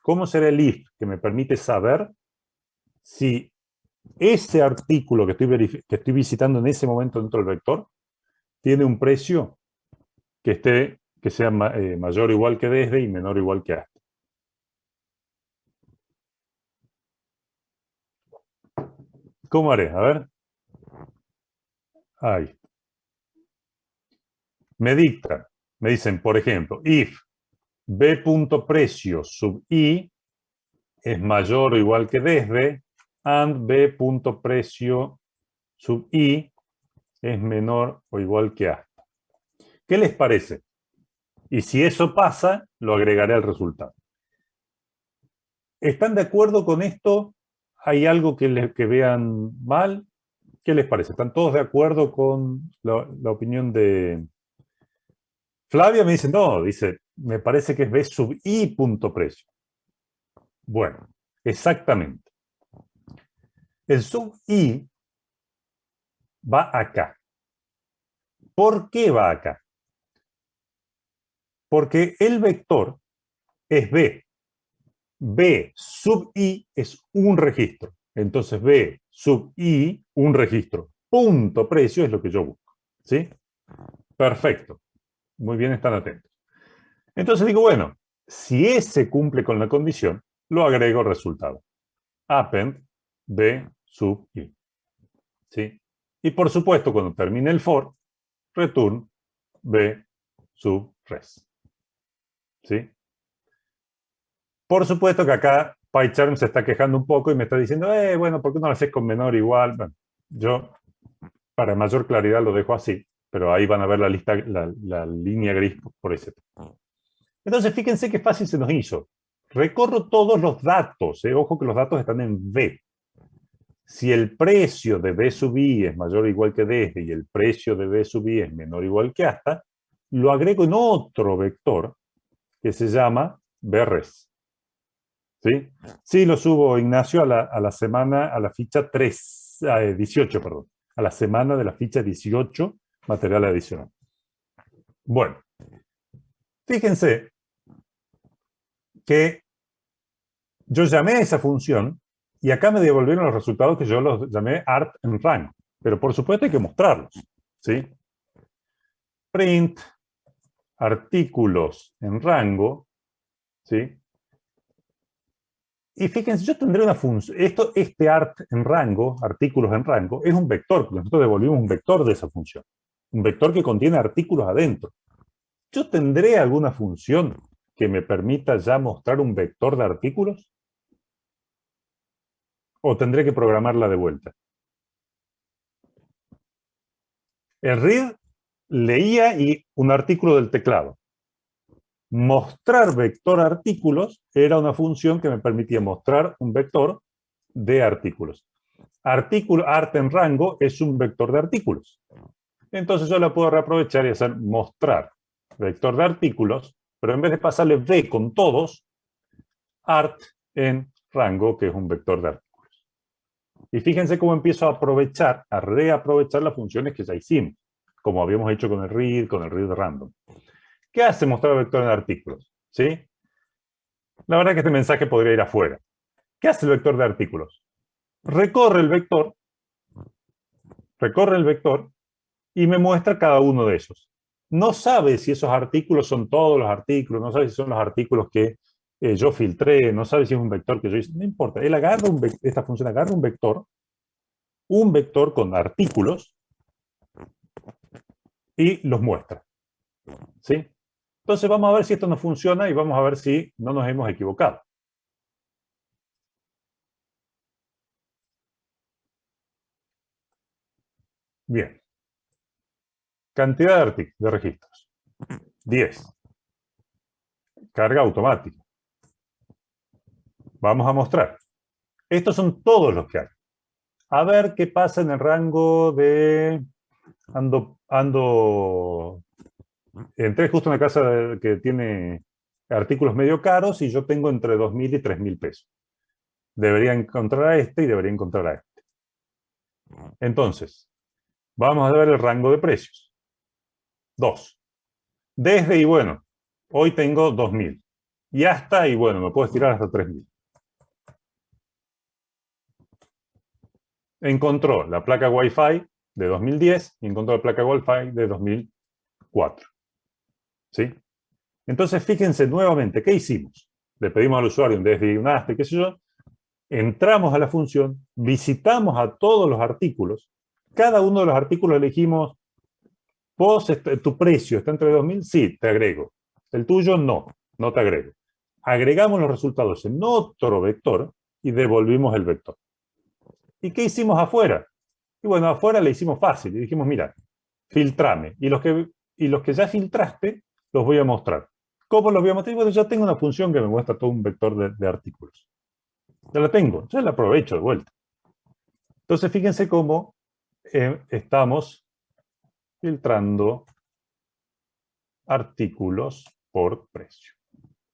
¿Cómo será el if que me permite saber si ese artículo que estoy visitando en ese momento dentro del vector tiene un precio que sea mayor o igual que desde y menor o igual que hasta? ¿Cómo haré? A ver. Ahí. Me dicen, por ejemplo, if b.precio sub i es mayor o igual que desde, and b.precio sub i es menor o igual que hasta. ¿Qué les parece? Y si eso pasa, lo agregaré al resultado. ¿Están de acuerdo con esto? ¿Hay algo que vean mal? ¿Qué les parece? ¿Están todos de acuerdo con la opinión de Flavia? Me dice, no, me parece que es b sub i punto precio. Bueno, exactamente. El sub i va acá. ¿Por qué va acá? Porque el vector es b. B sub i es un registro. Entonces B sub i, un registro. Punto precio es lo que yo busco. ¿Sí? Perfecto. Muy bien, están atentos. Entonces digo, bueno, si ese cumple con la condición, lo agrego al resultado. Append B sub i. ¿Sí? Y por supuesto, cuando termine el for, return B sub res. ¿Sí? Por supuesto que acá PyCharm se está quejando un poco y me está diciendo, bueno, ¿por qué no lo haces con menor igual? Bueno, yo, para mayor claridad, lo dejo así, pero ahí van a ver la línea gris por ese. Entonces, fíjense qué fácil se nos hizo. Recorro todos los datos, ojo que los datos están en V. Si el precio de B sub i es mayor o igual que desde y el precio de B sub i es menor o igual que hasta, lo agrego en otro vector que se llama BRS. ¿Sí? Sí, lo subo, Ignacio, a la semana, a la ficha 18, perdón. A la semana de la ficha 18, material adicional. Bueno, fíjense que yo llamé a esa función y acá me devolvieron los resultados que yo los llamé art en rango. Pero por supuesto hay que mostrarlos. ¿Sí? Print, artículos en rango. ¿Sí? Y fíjense, yo tendré una función. Este art en rango, artículos en rango, es un vector, porque nosotros devolvimos un vector de esa función. Un vector que contiene artículos adentro. ¿Yo tendré alguna función que me permita ya mostrar un vector de artículos? ¿O tendré que programarla de vuelta? El read leía un artículo del teclado. Mostrar vector artículos era una función que me permitía mostrar un vector de artículos. Art en rango es un vector de artículos. Entonces yo la puedo reaprovechar y hacer mostrar vector de artículos, pero en vez de pasarle v con todos, art en rango, que es un vector de artículos. Y fíjense cómo empiezo a aprovechar, a reaprovechar las funciones que ya hicimos, como habíamos hecho con el read random. ¿Qué hace mostrar vector en artículos? ¿Sí? La verdad es que este mensaje podría ir afuera. ¿Qué hace el vector de artículos? Recorre el vector y me muestra cada uno de esos. No sabe si esos artículos son todos los artículos, no sabe si son los artículos que yo filtré, no sabe si es un vector que yo hice, no importa. Él agarra esta función agarra un vector con artículos y los muestra. ¿Sí? Entonces vamos a ver si esto no funciona y vamos a ver si no nos hemos equivocado. Bien. Cantidad de registros. 10. Carga automática. Vamos a mostrar. Estos son todos los que hay. A ver qué pasa en el rango de... Entré justo en una casa que tiene artículos medio caros y yo tengo entre 2.000 y 3.000 pesos. Debería encontrar a este y debería encontrar a este. Entonces, vamos a ver el rango de precios. 2. Desde y bueno, hoy tengo 2.000. Y hasta y bueno, me puedo estirar hasta 3.000. Encontró la placa Wi-Fi de 2010 y encontró la placa Wi-Fi de 2004. ¿Sí? Entonces, fíjense nuevamente, ¿qué hicimos? Le pedimos al usuario un desde y un hasta, qué sé yo. Entramos a la función, visitamos a todos los artículos. Cada uno de los artículos elegimos, vos, tu precio está entre 2.000, sí, te agrego. El tuyo, no te agrego. Agregamos los resultados en otro vector y devolvimos el vector. ¿Y qué hicimos afuera? Y bueno, afuera le hicimos fácil. Y dijimos, mira, filtrame. Y los que ya filtraste, los voy a mostrar. ¿Cómo los voy a mostrar? Bueno, ya tengo una función que me muestra todo un vector de artículos. Ya la tengo, ya la aprovecho de vuelta. Entonces, fíjense cómo estamos filtrando artículos por precio.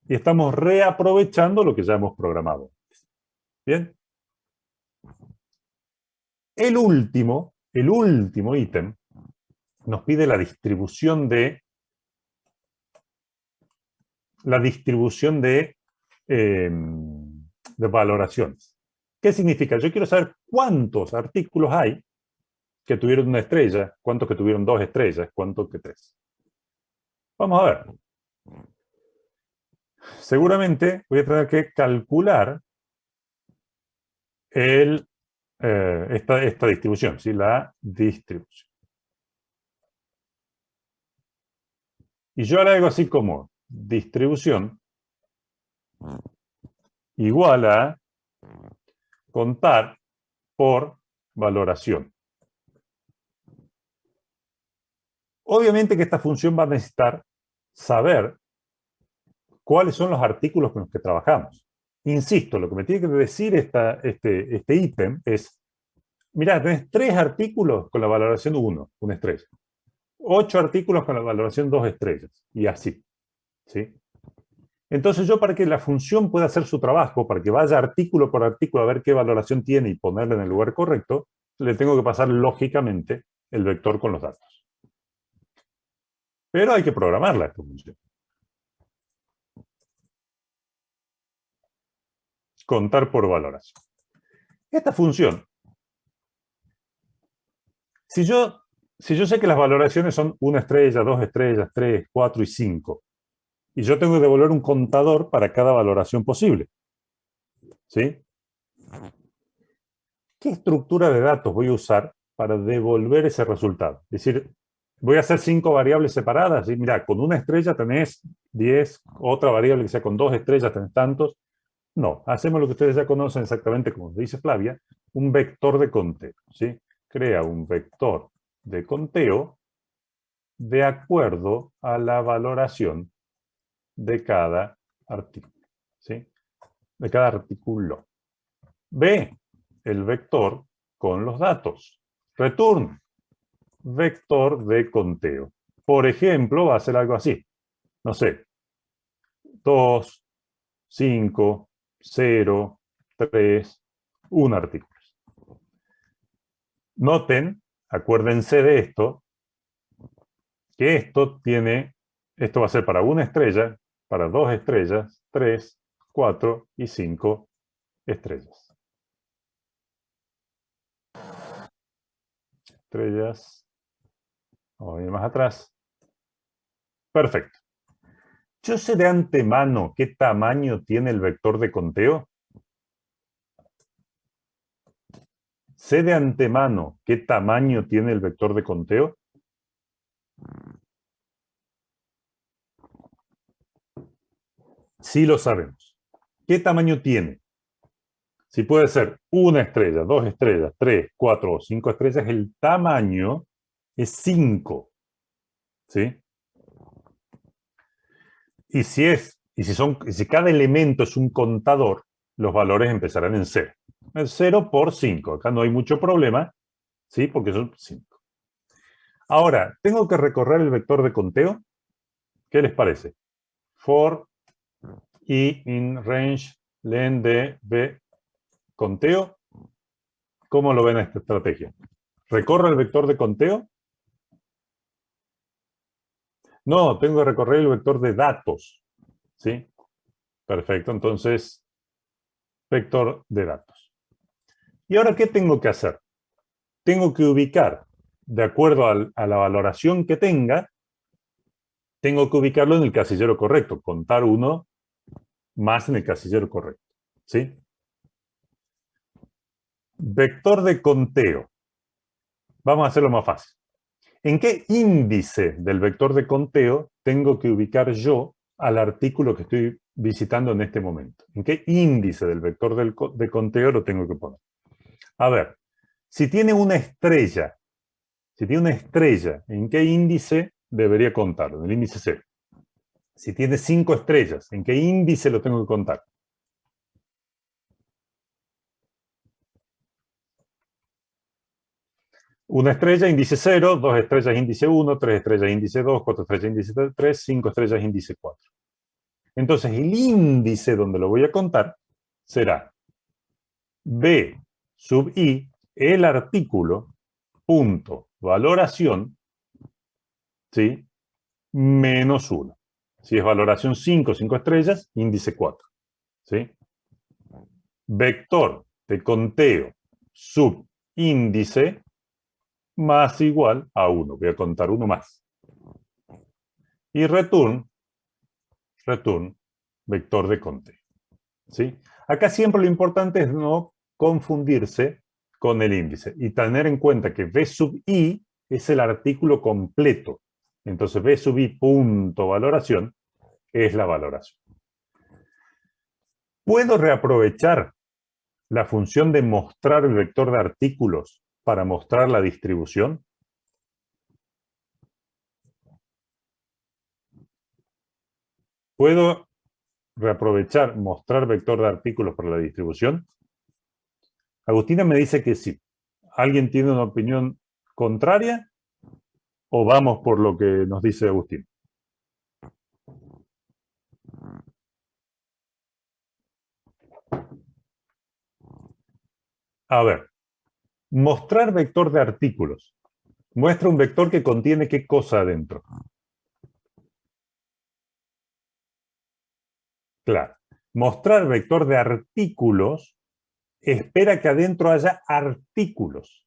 Y estamos reaprovechando lo que ya hemos programado. ¿Bien? El último ítem nos pide la distribución de valoraciones. ¿Qué significa? Yo quiero saber cuántos artículos hay que tuvieron una estrella, cuántos que tuvieron 2 estrellas, cuántos que 3. Vamos a ver. Seguramente voy a tener que calcular esta distribución, ¿sí? La distribución. Y yo le hago así como distribución igual a contar por valoración. Obviamente que esta función va a necesitar saber cuáles son los artículos con los que trabajamos. Insisto, lo que me tiene que decir este ítem es, mirá, tenés 3 artículos con la valoración 1, una estrella. 8 artículos con la valoración 2 estrellas. Y así. ¿Sí? Entonces yo, para que la función pueda hacer su trabajo, para que vaya artículo por artículo a ver qué valoración tiene y ponerla en el lugar correcto, le tengo que pasar lógicamente el vector con los datos. Pero hay que programarla esta función. Contar por valoración. Esta función, si yo sé que las valoraciones son 1 estrella, 2 estrellas, 3, 4 y 5, y yo tengo que devolver un contador para cada valoración posible, ¿sí? ¿Qué estructura de datos voy a usar para devolver ese resultado? Es decir, voy a hacer 5 variables separadas, y mira, con 1 estrella tenés 10, otra variable que sea con 2 estrellas tenés tantos. No, hacemos lo que ustedes ya conocen exactamente, como dice Flavia, un vector de conteo, ¿sí? Crea un vector de conteo de acuerdo a la valoración de cada artículo, ¿sí? De cada artículo. Ve el vector con los datos. Return, vector de conteo. Por ejemplo, va a ser algo así. No sé, 2, 5, 0, 3, 1 artículo. Noten, acuérdense de esto, que esto va a ser para 1 estrella, para 2 estrellas, 3, 4 y 5 estrellas. Estrellas. Vamos a ir más atrás. Perfecto. ¿Yo sé de antemano qué tamaño tiene el vector de conteo? ¿Sé de antemano qué tamaño tiene el vector de conteo? Sí lo sabemos. ¿Qué tamaño tiene? Si puede ser 1 estrella, 2 estrellas, 3, 4 o 5 estrellas, el tamaño es 5. ¿Sí? Y si cada elemento es un contador, los valores empezarán en 0. Es 0 por 5. Acá no hay mucho problema, ¿sí? Porque son 5. Ahora, ¿tengo que recorrer el vector de conteo? ¿Qué les parece? For i in range len de b conteo. ¿Cómo lo ven esta estrategia? ¿Recorre el vector de conteo? No, tengo que recorrer el vector de datos. ¿Sí? Perfecto, entonces, vector de datos. ¿Y ahora qué tengo que hacer? Tengo que ubicar, de acuerdo a la valoración que tenga, tengo que ubicarlo en el casillero correcto, contar 1 más en el casillero correcto. ¿Sí? Vector de conteo. Vamos a hacerlo más fácil. ¿En qué índice del vector de conteo tengo que ubicar yo al artículo que estoy visitando en este momento? ¿En qué índice del vector de conteo lo tengo que poner? A ver, si tiene una estrella, ¿en qué índice debería contarlo? En el índice 0. Si tiene 5 estrellas, ¿en qué índice lo tengo que contar? Una estrella, índice 0, 2 estrellas, índice 1, 3 estrellas, índice 2, 4 estrellas, índice 3, 5 estrellas, índice 4. Entonces, el índice donde lo voy a contar será B sub I, el artículo, punto, valoración, ¿sí? Menos 1. Si es valoración 5 estrellas, índice 4. ¿Sí? Vector de conteo sub índice más igual a 1. Voy a contar 1 más. Y return, vector de conteo. ¿Sí? Acá siempre lo importante es no confundirse con el índice y tener en cuenta que B sub I es el artículo completo. Entonces B sub I punto valoración es la valoración. ¿Puedo reaprovechar la función de mostrar el vector de artículos para mostrar la distribución? ¿Puedo reaprovechar mostrar vector de artículos para la distribución? Agustina me dice que sí. ¿Alguien tiene una opinión contraria? ¿O vamos por lo que nos dice Agustín? A ver, mostrar vector de artículos. Muestra un vector que contiene qué cosa adentro. Claro. Mostrar vector de artículos espera que adentro haya artículos.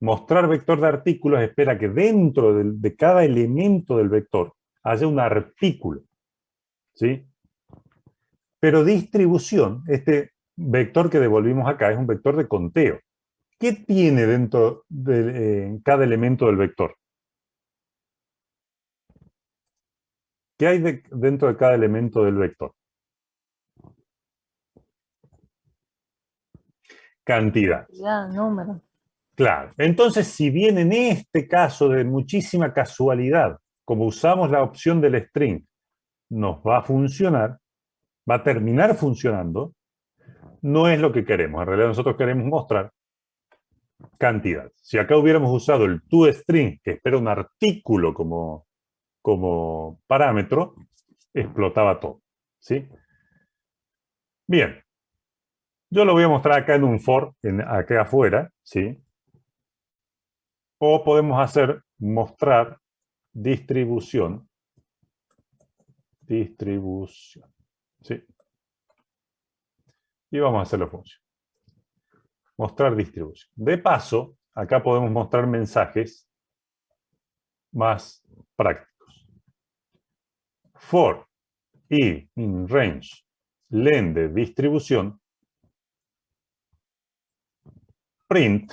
Mostrar vector de artículos espera que dentro de cada elemento del vector haya un artículo. ¿Sí? Pero distribución, este vector que devolvimos acá es un vector de conteo. ¿Qué tiene dentro de cada elemento del vector? ¿Qué hay dentro de cada elemento del vector? Cantidad. Ya, número. Claro. Entonces, si bien en este caso de muchísima casualidad, como usamos la opción del string, nos va a funcionar, va a terminar funcionando, no es lo que queremos. En realidad nosotros queremos mostrar cantidad. Si acá hubiéramos usado el toString, que espera un artículo como parámetro, explotaba todo. ¿Sí? Bien. Yo lo voy a mostrar acá en un for, acá afuera, ¿sí? O podemos hacer mostrar distribución. Distribución. ¿Sí? Y vamos a hacerlo función. Mostrar distribución. De paso, acá podemos mostrar mensajes más prácticos. For y in range len de distribución print.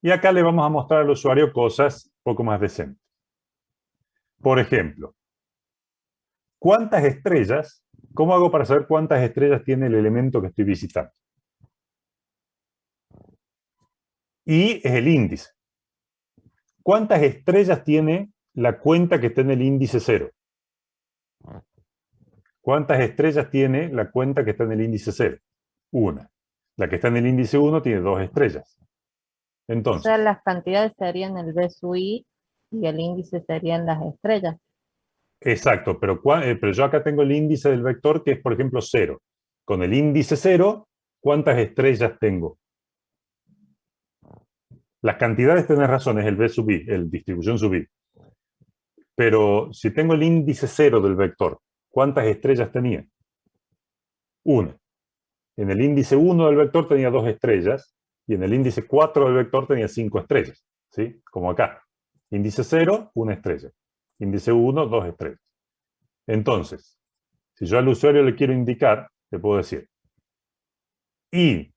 Y acá le vamos a mostrar al usuario cosas un poco más decentes. Por ejemplo, ¿cuántas estrellas? ¿Cómo hago para saber cuántas estrellas tiene el elemento que estoy visitando? Y es el índice. ¿Cuántas estrellas tiene la cuenta que está en el índice 0? ¿Cuántas estrellas tiene la cuenta que está en el índice 0? Una. La que está en el índice 1 tiene 2 estrellas. O Entonces, sea, las cantidades serían el B sub I y el índice serían las estrellas. exacto, pero yo acá tengo el índice del vector que es, por ejemplo, 0. Con el índice 0, ¿cuántas estrellas tengo? Las cantidades, tenés razón, es el B sub I, el distribución sub I. Pero si tengo el índice 0 del vector, ¿cuántas estrellas tenía? Una. En el índice 1 del vector tenía 2 estrellas y en el índice 4 del vector tenía 5 estrellas. ¿Sí? Como acá. Índice 0, 1 estrella. Índice 1, 2 estrellas. Entonces, si yo al usuario le quiero indicar, le puedo decir I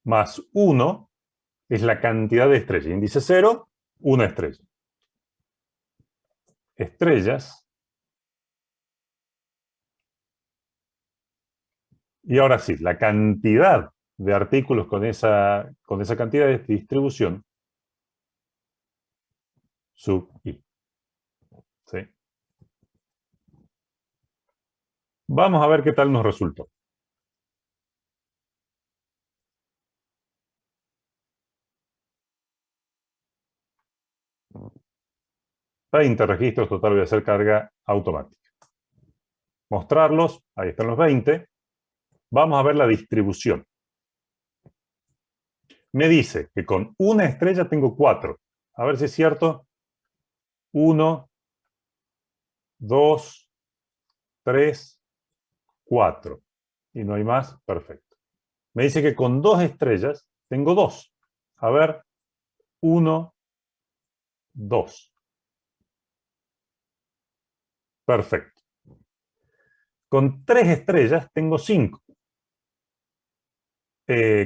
más 1 es la cantidad de estrellas. Índice 0, 1 estrella. Estrellas. Y ahora sí, la cantidad de artículos con esa cantidad de distribución sub I. ¿Sí? Vamos a ver qué tal nos resultó. Para interregistros, total voy a hacer carga automática. Mostrarlos, ahí están los 20. Vamos a ver la distribución. Me dice que con una estrella tengo 4. A ver si es cierto. 1, 2, 3, 4. Y no hay más, perfecto. Me dice que con 2 estrellas tengo 2. A ver, 1, 2. Perfecto. Con 3 estrellas tengo 5.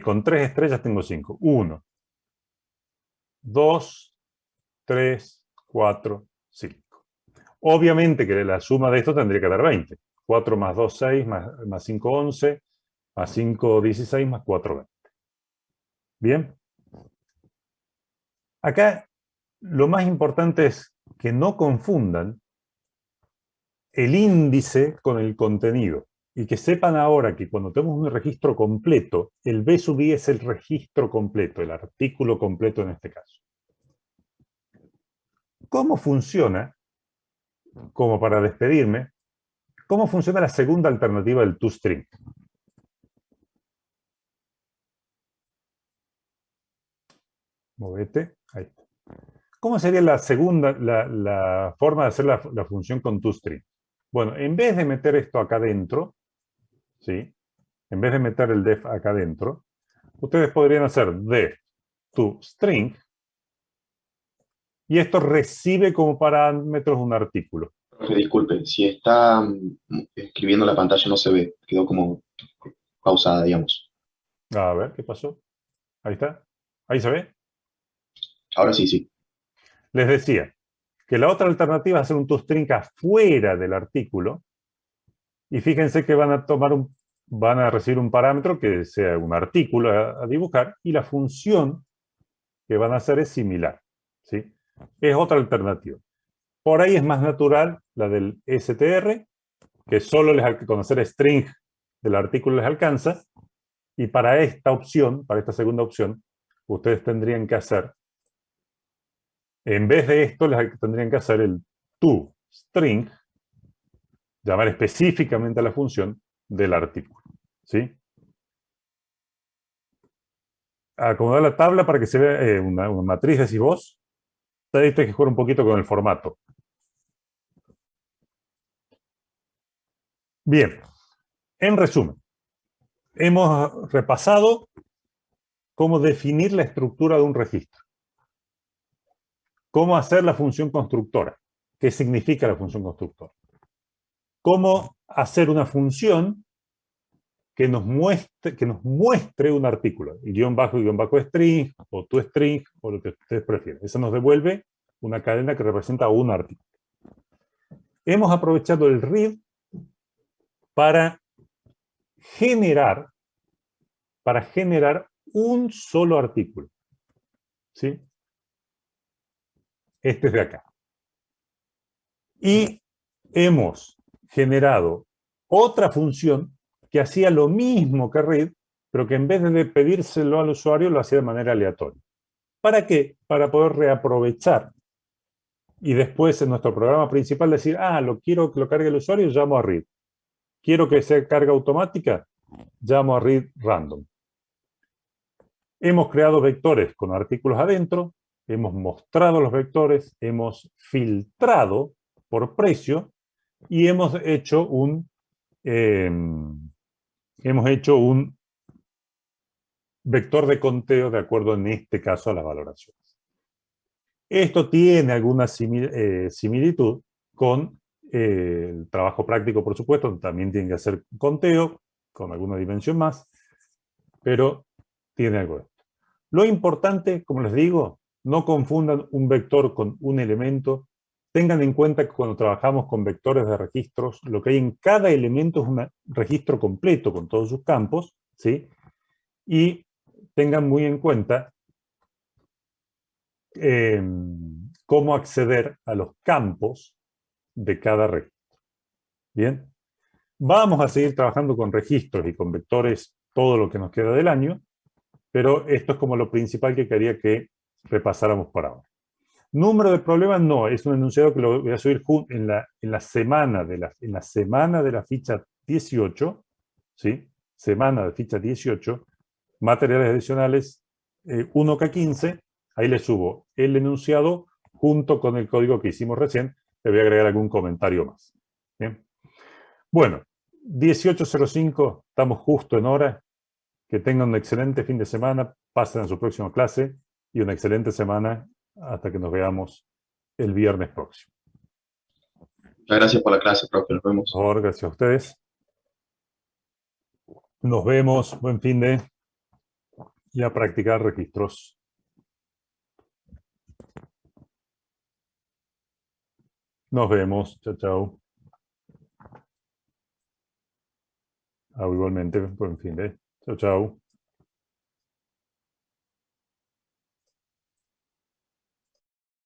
Con 3 estrellas tengo 5. 1, 2, 3, 4, 5. Obviamente que la suma de esto tendría que dar 20. 4 más 2, 6, más 5, 11, más 5, 16, más 4, 20. ¿Bien? Acá lo más importante es que no confundan el índice con el contenido. Y que sepan ahora que cuando tenemos un registro completo, el B sub I es el registro completo, el artículo completo en este caso. ¿Cómo funciona? Como para despedirme, ¿cómo funciona la segunda alternativa del toString? movete, ahí está. ¿Cómo sería la segunda, la forma de hacer la función con toString? Bueno, en vez de meter esto acá adentro, ¿sí? En vez de meter el def acá adentro, ustedes podrían hacer def toString, y esto recibe como parámetros un artículo. Profe, disculpe, si está escribiendo la pantalla no se ve, quedó como pausada, digamos. A ver, ¿qué pasó? Ahí está. ¿Ahí se ve? Ahora sí, sí. Les decía que la otra alternativa es hacer un toString afuera del artículo, y fíjense que van a recibir un parámetro que sea un artículo a dibujar, y la función que van a hacer es similar, ¿sí? Es otra alternativa. Por ahí es más natural la del str, que solo con hacer string del artículo les alcanza, y para esta opción, para esta segunda opción, ustedes tendrían que hacer, en vez de esto, les tendrían que hacer el toString, llamar específicamente a la función del artículo, ¿sí? Acomodar la tabla para que se vea una matriz, decís vos. Tenéis que jugar un poquito con el formato. Bien, en resumen, hemos repasado cómo definir la estructura de un registro, cómo hacer la función constructora, qué significa la función constructora, cómo hacer una función que nos muestre un artículo, guión bajo string, o toString, o lo que ustedes prefieran. Eso nos devuelve una cadena que representa un artículo. Hemos aprovechado el read para generar un solo artículo, ¿sí? Este es de acá. Y hemos generado otra función que hacía lo mismo que read, pero que en vez de pedírselo al usuario lo hacía de manera aleatoria. ¿Para qué? Para poder reaprovechar y después en nuestro programa principal decir, lo quiero que lo cargue el usuario, llamo a read. Quiero que sea carga automática, llamo a read random. Hemos creado vectores con artículos adentro, hemos mostrado los vectores, hemos filtrado por precio y hemos hecho un vector de conteo de acuerdo en este caso a las valoraciones. Esto tiene alguna similitud con el trabajo práctico, por supuesto, también tiene que hacer conteo con alguna dimensión más, pero tiene algo de esto. Lo importante, como les digo, no confundan un vector con un elemento. Tengan en cuenta que cuando trabajamos con vectores de registros, lo que hay en cada elemento es un registro completo con todos sus campos, ¿sí? Y tengan muy en cuenta cómo acceder a los campos de cada registro. Bien, vamos a seguir trabajando con registros y con vectores todo lo que nos queda del año, pero esto es como lo principal que quería que repasáramos por ahora. Número de problemas no, es un enunciado que lo voy a subir en la semana de la ficha 18, ¿sí? Semana de ficha 18, materiales adicionales 1K15, ahí le subo el enunciado junto con el código que hicimos recién, le voy a agregar algún comentario más. ¿Bien? Bueno, 18:05, estamos justo en hora. Que tengan un excelente fin de semana, pasen a su próxima clase y una excelente semana hasta que nos veamos el viernes próximo. Muchas gracias por la clase, profe. Nos vemos. Por favor, gracias a ustedes. Nos vemos, buen fin de, y a practicar registros. Nos vemos, chao, chao. Igualmente, buen fin de, chao, chao.